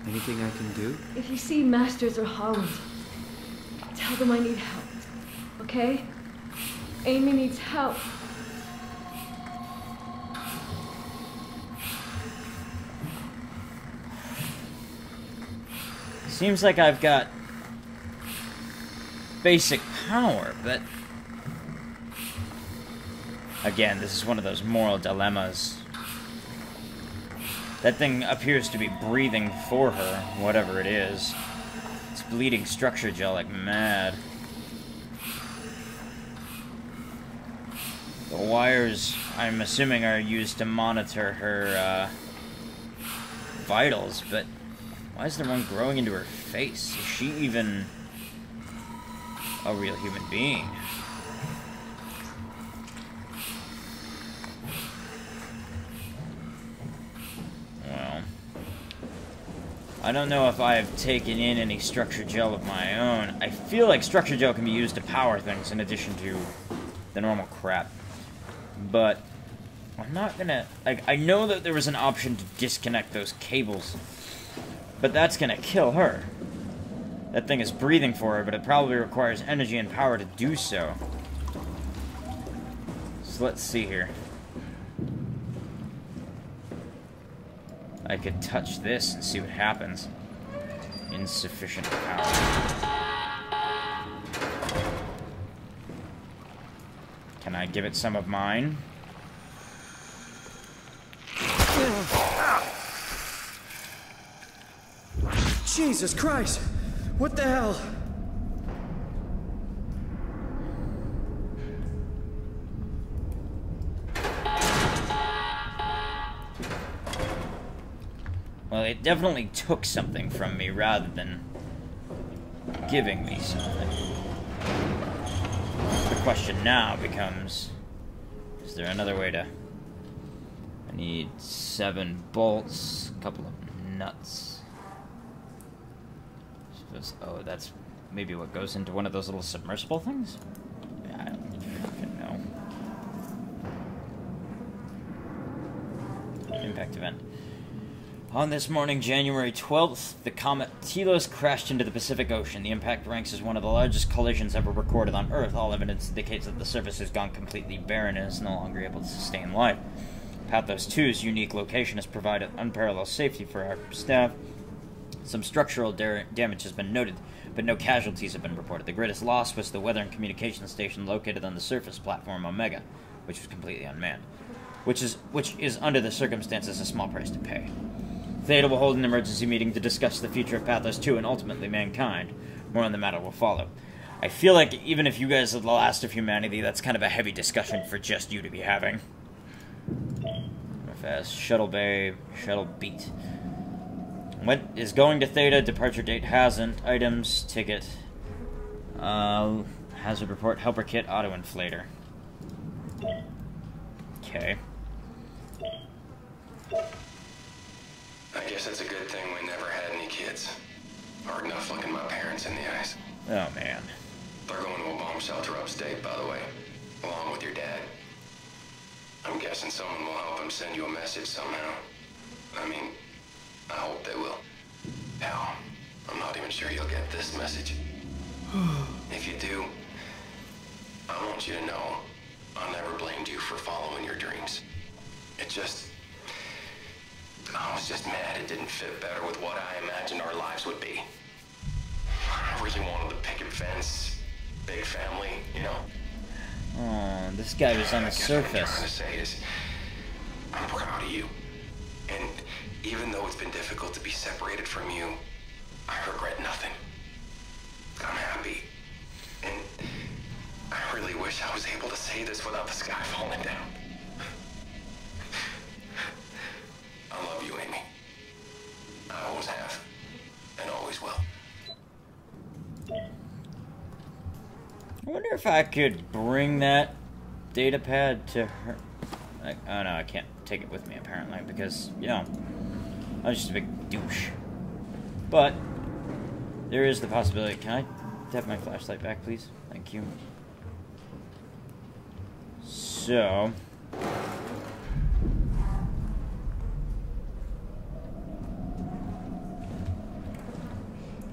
Anything I can do? If you see Masters or Holland, tell them I need help. Okay? Amy needs help. Seems like I've got basic power, but again, this is one of those moral dilemmas. That thing appears to be breathing for her, whatever it is. It's bleeding structure gel like mad. The wires, I'm assuming, are used to monitor her vitals, but why is there one growing into her face? Is she even a real human being? Well, I don't know if I've taken in any structure gel of my own. I feel like structure gel can be used to power things in addition to the normal crap. But I'm not gonna... I know that there was an option to disconnect those cables, but that's gonna kill her. That thing is breathing for her, but it probably requires energy and power to do so. So let's see here. I could touch this and see what happens. Insufficient power. Can I give it some of mine? Jesus Christ! What the hell? Well, it definitely took something from me rather than giving me something. The question now becomes, is there another way to... I need 7 bolts, a couple of nuts. Oh, that's maybe what goes into one of those little submersible things? I don't fucking know. Impact event. On this morning, January 12th, the comet Telos crashed into the Pacific Ocean. The impact ranks as one of the largest collisions ever recorded on Earth. All evidence indicates that the surface has gone completely barren and is no longer able to sustain life. Pathos 2's unique location has provided unparalleled safety for our staff. Some structural damage has been noted, but no casualties have been reported. The greatest loss was the weather and communications station located on the surface platform Omega, which was completely unmanned. Which is, under the circumstances, a small price to pay. Theta will hold an emergency meeting to discuss the future of Pathos 2 and ultimately mankind. More on the matter will follow. I feel like even if you guys are the last of humanity, that's kind of a heavy discussion for just you to be having. Fast. Shuttle Bay, Shuttle Beat. What is going to Theta? Departure date hasn't. Items, ticket. Hazard report, helper kit, auto inflator. Okay. I guess it's a good thing we never had any kids. Hard enough looking my parents in the eyes. Oh, man. They're going to a bomb shelter upstate, by the way, along with your dad. I'm guessing someone will help him send you a message somehow. I mean, I hope they will. Hell, I'm not even sure you'll get this message. If you do, I want you to know I never blamed you for following your dreams. I was just mad it didn't fit better with what I imagined our lives would be. I really wanted the picket fence, big family, you know? Oh, this guy was on the surface. What I'm trying to say is, I'm proud of you. And even though it's been difficult to be separated from you, I regret nothing. I'm happy. And I really wish I was able to say this without the sky falling down. I love you, Amy. I always have. And always will. I wonder if I could bring that data pad to her. Like, oh no, I can't take it with me apparently because, you know, I was just a big douche. But there is the possibility. Can I tap my flashlight back, please? Thank you. So,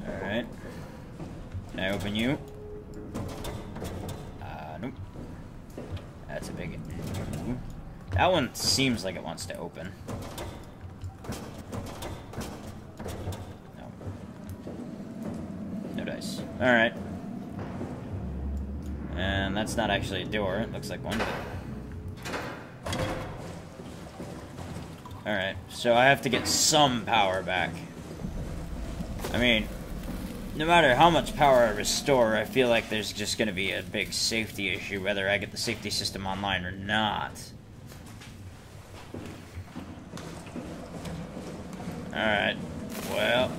alright. Can I open you? Nope. That's a big... That one seems like it wants to open. No. No dice. Alright. And that's not actually a door. It looks like one, but... Alright, so I have to get some power back. I mean, no matter how much power I restore, I feel like there's just going to be a big safety issue whether I get the safety system online or not. Alright, well.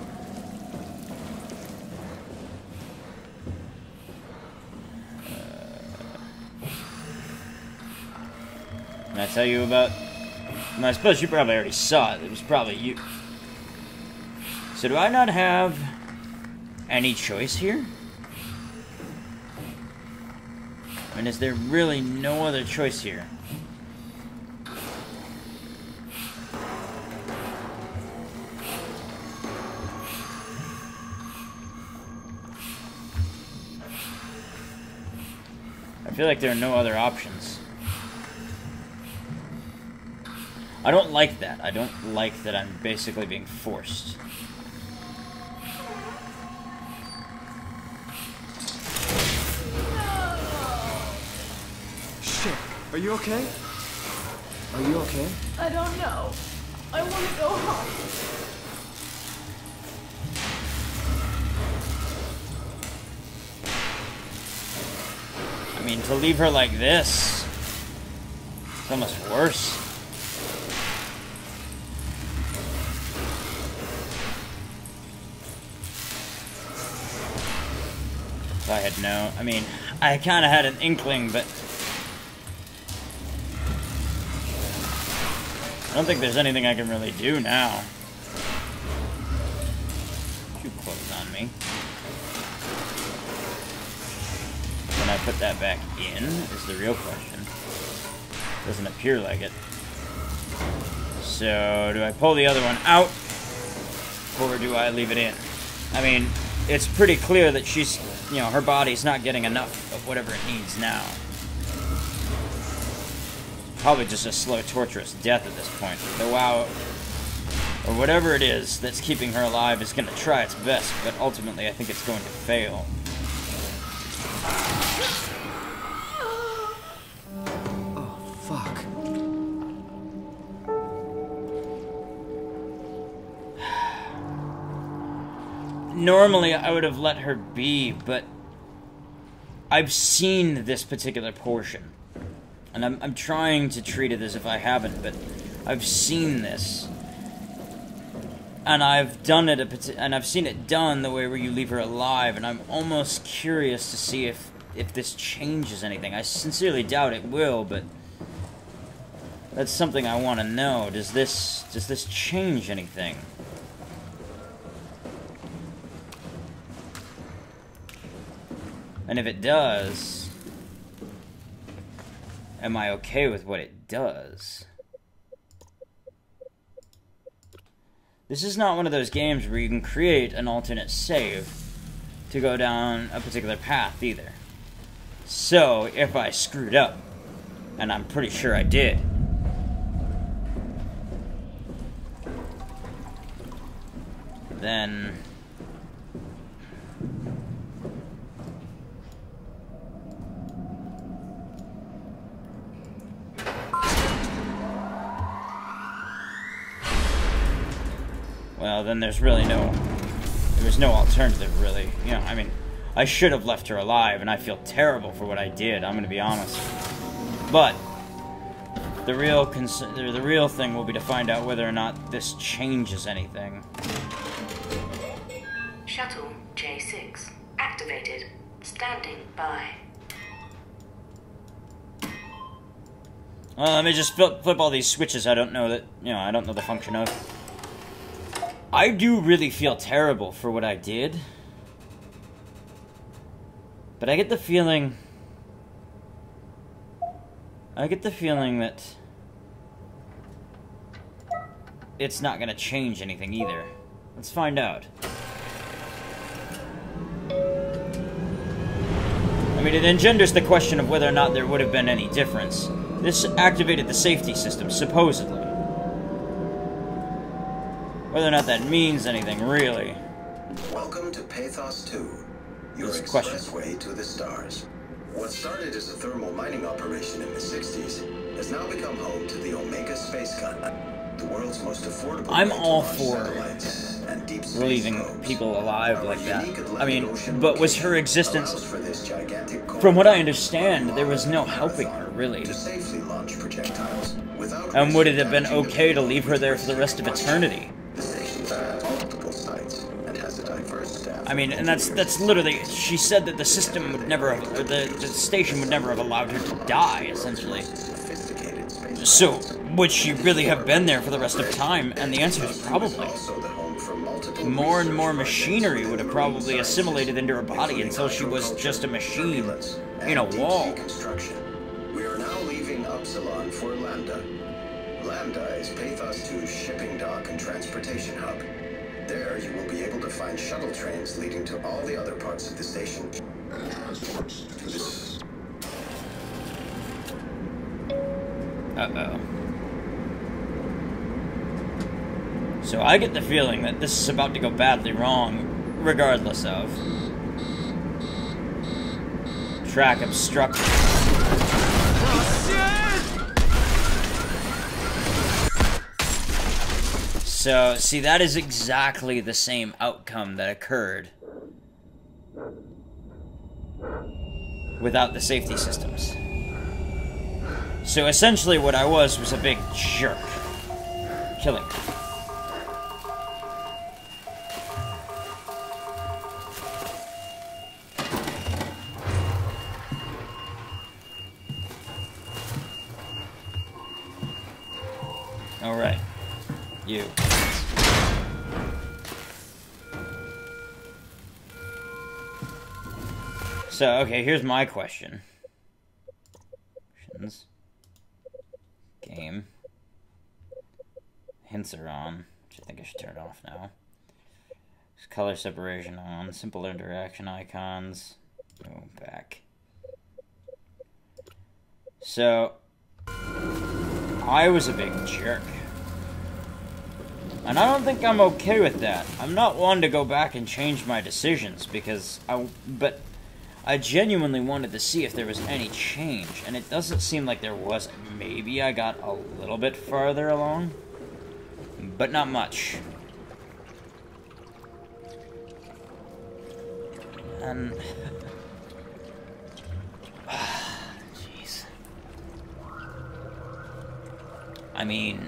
Can I tell you about... I suppose you probably already saw it. It was probably you. So do I not have any choice here? I mean, is there really no other choice here? I feel like there are no other options. I don't like that. I don't like that I'm basically being forced. Shit. Are you okay? Are you okay? I don't know. I want to go home. I mean, to leave her like this, it's almost worse. If I had known, I mean, I kind of had an inkling, but I don't think there's anything I can really do now. Too close on me. Can I put that back in, is the real question. Doesn't appear like it. So, do I pull the other one out, or do I leave it in? I mean, it's pretty clear that she's, you know, her body's not getting enough of whatever it needs now. Probably just a slow, torturous death at this point. The WoW, or whatever it is that's keeping her alive, is going to try its best, but ultimately I think it's going to fail. Oh, fuck. Normally, I would have let her be, but I've seen this particular portion. And I'm trying to treat it as if I haven't, but I've seen this. And I've done it, and I've seen it done the way where you leave her alive, and I'm almost curious to see if this changes anything. I sincerely doubt it will, but that's something I want to know. Does this change anything? And if it does, am I okay with what it does? This is not one of those games where you can create an alternate save to go down a particular path either. So, if I screwed up, and I'm pretty sure I did, then well, then there's really there was no alternative, really. You know, I mean, I should have left her alive, and I feel terrible for what I did, I'm gonna be honest. But the real thing will be to find out whether or not this changes anything. Shuttle J6 activated. Standing by. Well, let me just flip all these switches I don't know the function of. I do really feel terrible for what I did. But I get the feeling that it's not going to change anything either. Let's find out. I mean, it engenders the question of whether or not there would have been any difference. This activated the safety system, supposedly. Whether or not that means anything, really. Welcome to Pathos 2, your expressway to the stars. What started as a thermal mining operation in the 60s has now become home to the Omega Space Con. The world's most affordable I'm way to all launch for satellites and deep space relieving probes. people alive like that. Unique I mean, Atlantic Ocean but was her location existence, allows for this gigantic from what I cold understand, there was no helping her, really. to safely launch projectiles without And would it risk have been damaging the okay to payload leave her there for the with rest of eternity? The station has multiple sites and has a diverse staff. I mean, and that's literally, she said that the system would never have, or the station would never have allowed her to die, essentially. So, would she really have been there for the rest of time? And the answer is probably. More and more machinery would have probably assimilated into her body until she was just a machine in a wall. We are now leaving Upsilon for Lambda. Lambda is Pathos 2's shipping dock and transportation hub. There, you will be able to find shuttle trains leading to all the other parts of the station. Uh-oh. So I get the feeling that this is about to go badly wrong, regardless of. Track obstructed. So, see, that is exactly the same outcome that occurred without the safety systems. So essentially what I was a big jerk. Killing her. Alright. You. So, okay, here's my question. Game. Hints are on, which I think I should turn off now. Color separation on. Simple interaction icons. Go back. So, I was a big jerk. And I don't think I'm okay with that. I'm not one to go back and change my decisions because but I genuinely wanted to see if there was any change, and it doesn't seem like there was. Maybe I got a little bit farther along, but not much. And jeez. I mean,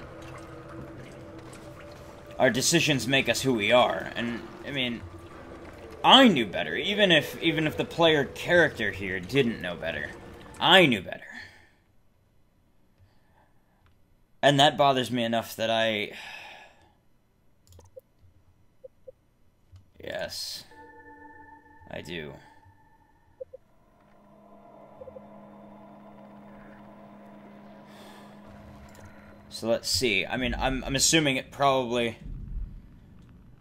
our decisions make us who we are, and I mean, I knew better, even if the player character here didn't know better. I knew better. And that bothers me enough that I... Yes. I do. So let's see. I mean, I'm assuming it probably...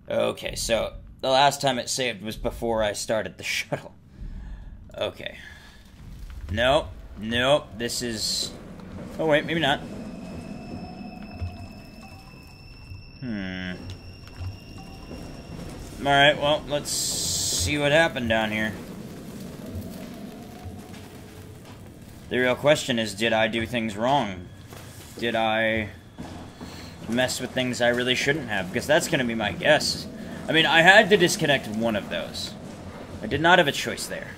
Okay, so the last time it saved was before I started the shuttle. Okay. Nope. Nope. This is... Oh, wait. Maybe not. Alright, well, let's see what happened down here. The real question is, did I do things wrong? Did I mess with things I really shouldn't have? Because that's going to be my guess. I mean, I had to disconnect one of those. I did not have a choice there.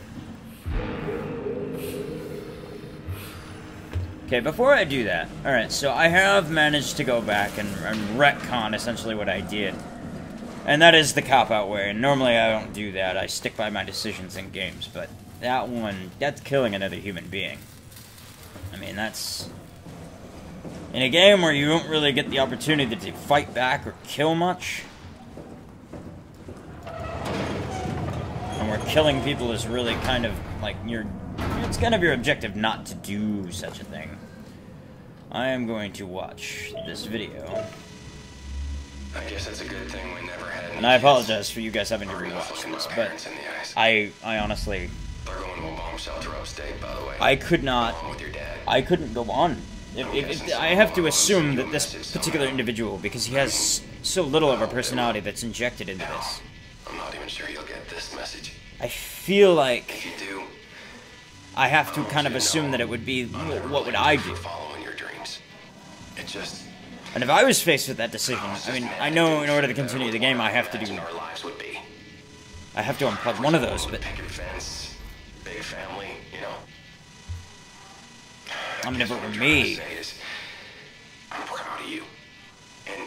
Okay, before I do that, alright, so I have managed to go back and retcon essentially what I did. And that is the cop-out way, and normally I don't do that. I stick by my decisions in games, but that one, that's killing another human being. I mean, that's... In a game where you don't really get the opportunity to fight back or kill much, and where killing people is really kind of like it's kind of your objective not to do such a thing. I am going to watch this video. I guess it's a good thing we never had any. And I apologize for you guys having to rewatch this, but I honestly... They're going to a bomb shelter upstate, by the way. I couldn't go on. I have to assume that this particular individual, because he has so little of a personality that's injected into this. I'm not even sure you'll get this message. I feel like If you do, I have to kind of assume that it would be, what would I do? following your dreams. It just And if I was faced with that decision, I mean, I know in order to continue the game, I have to do... I have to unplug one of those, but... Big family, you know. I mean, if it were me... I'm proud of you. And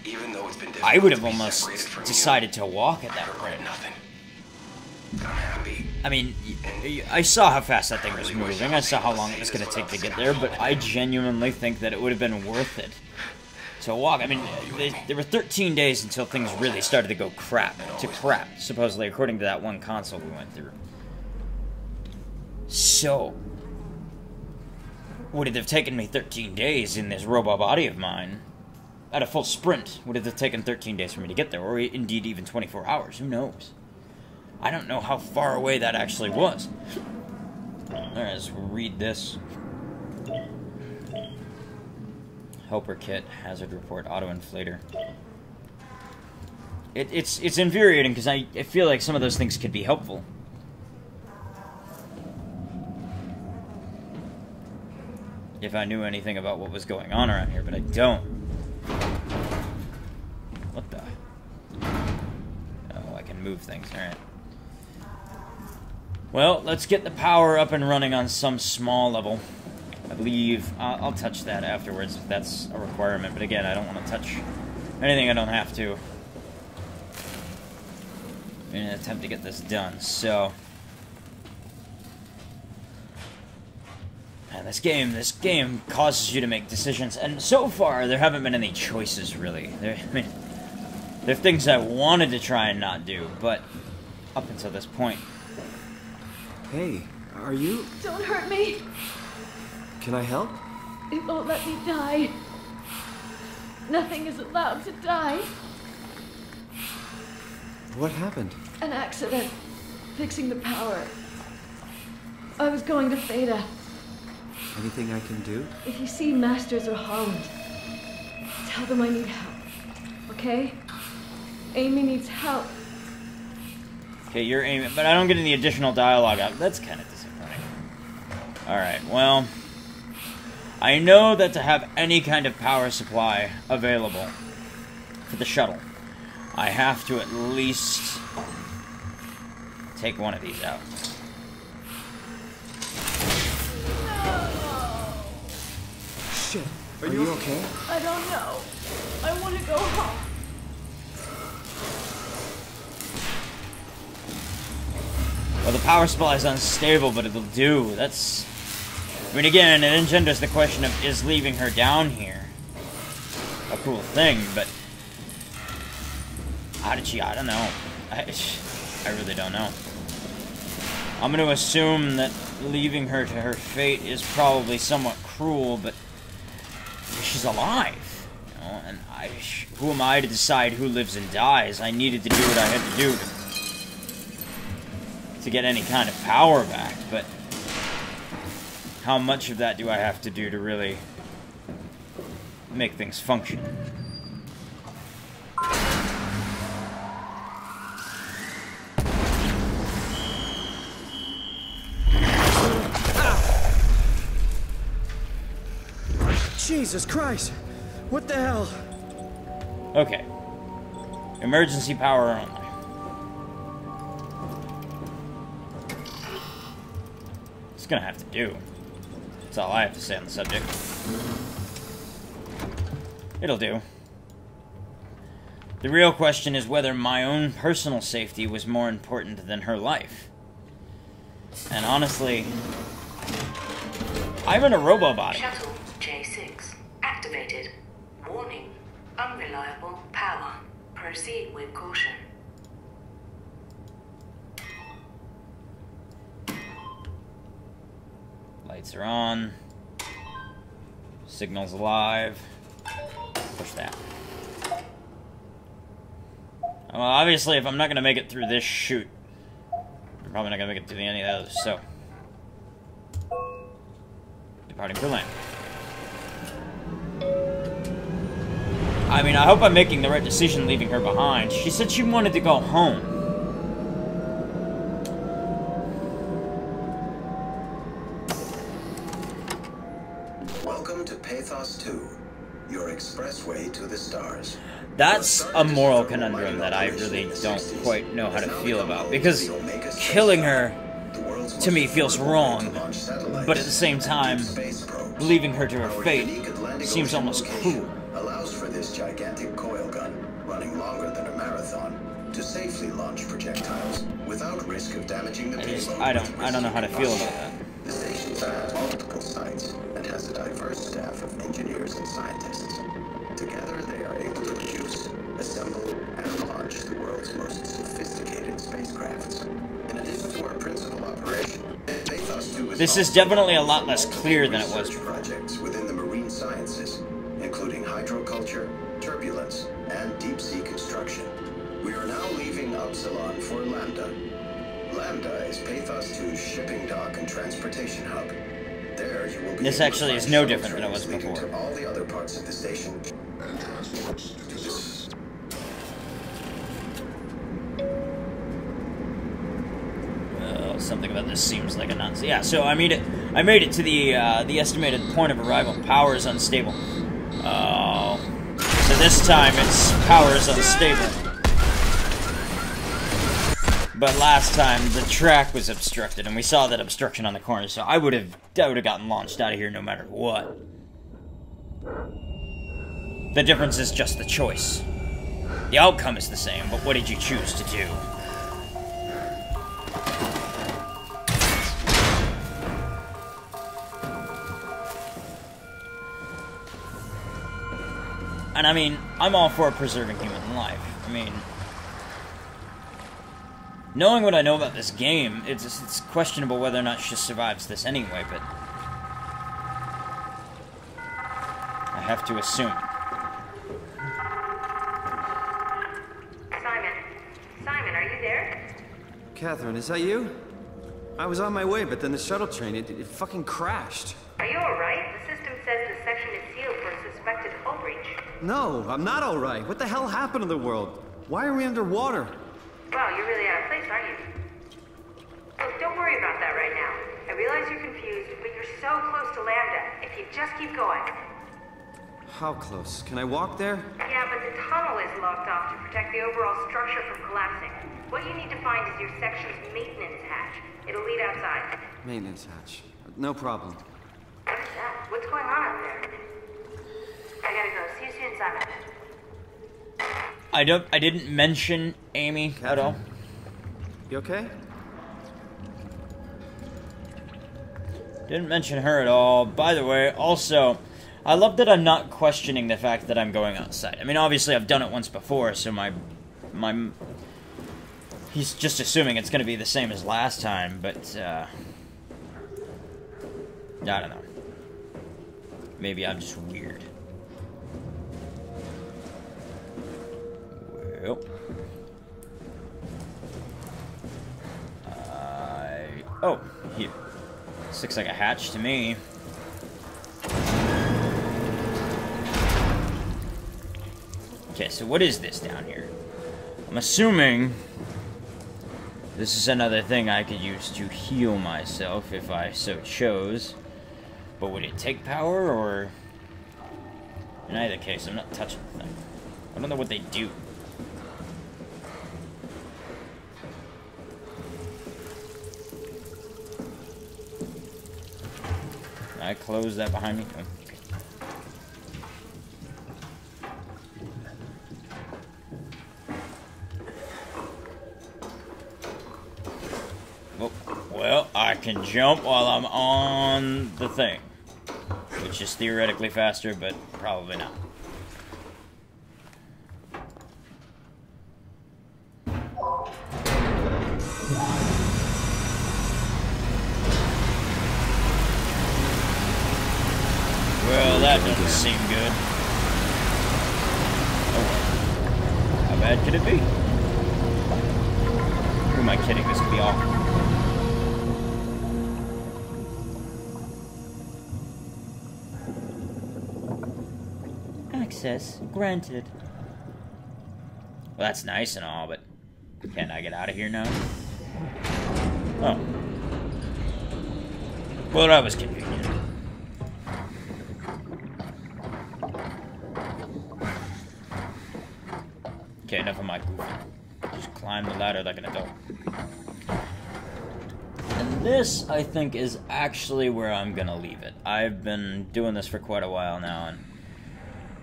even though it's been difficult, I would have almost decided to walk at that point. I'm happy. I mean, I saw how fast that thing was moving. I saw how long it was going to take to get there, but I genuinely think that it would have been worth it to walk. I mean, there were 13 days until things really started to go crap, supposedly, according to that one console we went through. So, would it have taken me 13 days in this robot body of mine? At a full sprint, would it have taken 13 days for me to get there, or indeed even 24 hours? Who knows? I don't know how far away that actually was. Alright, let's read this. Helper kit, hazard report, auto-inflator. It's infuriating because I feel like some of those things could be helpful. If I knew anything about what was going on around here, but I don't. What the? Oh, I can move things, alright. Well, let's get the power up and running on some small level. I believe I'll touch that afterwards if that's a requirement, but again, I don't want to touch anything I don't have to in an attempt to get this done. So, man, this game causes you to make decisions, and so far there haven't been any choices really. There are things I wanted to try and not do, but up until this point. Hey, are you... Don't hurt me. Can I help? It won't let me die. Nothing is allowed to die. What happened? An accident. Fixing the power. I was going to Theta. Anything I can do? If you see Masters or Holland, tell them I need help. Okay? Amy needs help. Okay, you're Amy, but I don't get any additional dialogue out. That's kind of disappointing. Alright, well... I know that to have any kind of power supply available for the shuttle, I have to at least take one of these out. No! Shit, are you okay? I don't know. I want to go home. Well, the power supply is unstable, but it'll do. That's... I mean, again, it engenders the question of, is leaving her down here a cool thing, but... How did she... I don't know. I really don't know. I'm going to assume that leaving her to her fate is probably somewhat cruel, but... She's alive, you know, and who am I to decide who lives and dies? I needed to do what I had to do to get any kind of power back, but how much of that do I have to do to really make things function? Jesus Christ! What the hell? Okay. Emergency power only. It's gonna have to do. That's all I have to say on the subject. It'll do. The real question is whether my own personal safety was more important than her life. And honestly, I'm in a robo-body. Shuttle J6 activated. Warning, unreliable power. Proceed with caution. Lights are on. Signal's alive. Push that. Well, obviously, if I'm not going to make it through this chute, I'm probably not going to make it through any of the others, so. Departing for land. I mean, I hope I'm making the right decision leaving her behind. She said she wanted to go home. Welcome to Pathos 2. your expressway to the stars. That's a moral conundrum that I really don't quite know how to feel about, because killing her, to me, feels wrong, but at the same time, leaving her to her fate seems almost cruel. Allows for this gigantic coil gun, running longer than a marathon, to safely launch projectiles without risk of damaging the payload. I don't know how to feel about that. The station has multiple sites and has a diverse staff of engineers and scientists. Together, they are able to produce, assemble, and launch the world's most sophisticated spacecrafts. In addition to our principal operation, this is definitely a lot less clear than it was before. Projects within the marine sciences, including hydroculture, turbulence, and deep-sea construction. We are now leaving Upsilon for Lambda. Lambda is Pathos 2's shipping dock and transportation hub. There you will be. This actually is no different than it was before. To all the other parts of the station. Something about this seems like a nonsense. Yeah, so I made it to the estimated point of arrival. Power is unstable. Oh, so this time it's power is unstable. But last time the track was obstructed, and we saw that obstruction on the corner. So I would have gotten launched out of here no matter what. The difference is just the choice. The outcome is the same, but what did you choose to do? And I mean, I'm all for preserving human life. I mean, knowing what I know about this game, it's questionable whether or not she survives this anyway, but I have to assume. Simon, are you there? Catherine, is that you? I was on my way, but then the shuttle train, it fucking crashed. Are you alright? The system says the section is sealed for a suspected hull breach. No, I'm not alright. What the hell happened to the world? Why are we underwater? Wow, you're really out of place, aren't you? Look, don't worry about that right now. I realize you're confused, but you're so close to Lambda. If you just keep going. How close? Can I walk there? Yeah, but the tunnel is locked off to protect the overall structure from collapsing. What you need to find is your section's maintenance hatch. It'll lead outside. Maintenance hatch. No problem. What is that? What's going on out there? I gotta go. See you soon, Simon. I didn't mention Amy Catherine, at all. You okay? Didn't mention her at all. By the way, also, I love that I'm not questioning the fact that I'm going outside. I mean, obviously I've done it once before, so he's just assuming it's going to be the same as last time, but, I don't know. Maybe I'm just weird. Well. Oh, here. This looks like a hatch to me. Okay, so what is this down here? I'm assuming this is another thing I could use to heal myself if I so chose. But would it take power, or... In either case, I'm not touching the thing. I don't know what they do. Can I close that behind me? Oh, okay. Well, I can jump while I'm on the thing. Which is theoretically faster, but probably not. Well, that doesn't seem good. Oh, how bad could it be? Who am I kidding? This could be awful. Access granted. Well, that's nice and all, but can't I get out of here now? Oh. Well, that was convenient. Okay, enough of my goofy. Just climb the ladder like an adult. And this, I think, is actually where I'm gonna leave it. I've been doing this for quite a while now, and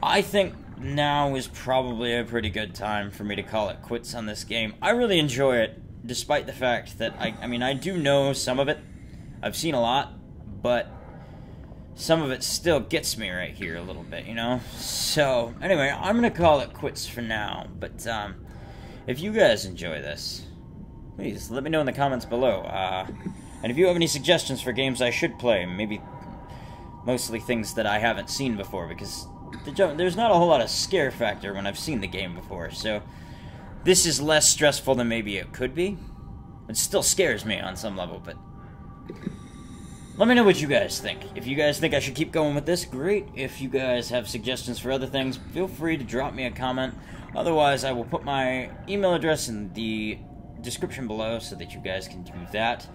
I think now is probably a pretty good time for me to call it quits on this game. I really enjoy it, despite the fact that, I mean, I do know some of it. I've seen a lot, but some of it still gets me right here a little bit, you know? So, anyway, I'm gonna call it quits for now, but, if you guys enjoy this, please let me know in the comments below, and if you have any suggestions for games I should play, maybe mostly things that I haven't seen before, because there's not a whole lot of scare factor when I've seen the game before, so this is less stressful than maybe it could be. It still scares me on some level, but let me know what you guys think. If you guys think I should keep going with this, great. If you guys have suggestions for other things, feel free to drop me a comment. Otherwise, I will put my email address in the description below so that you guys can do that.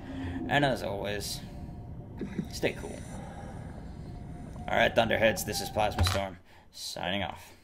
And as always, stay cool. Alright, Thunderheads, this is Plasma Storm, signing off.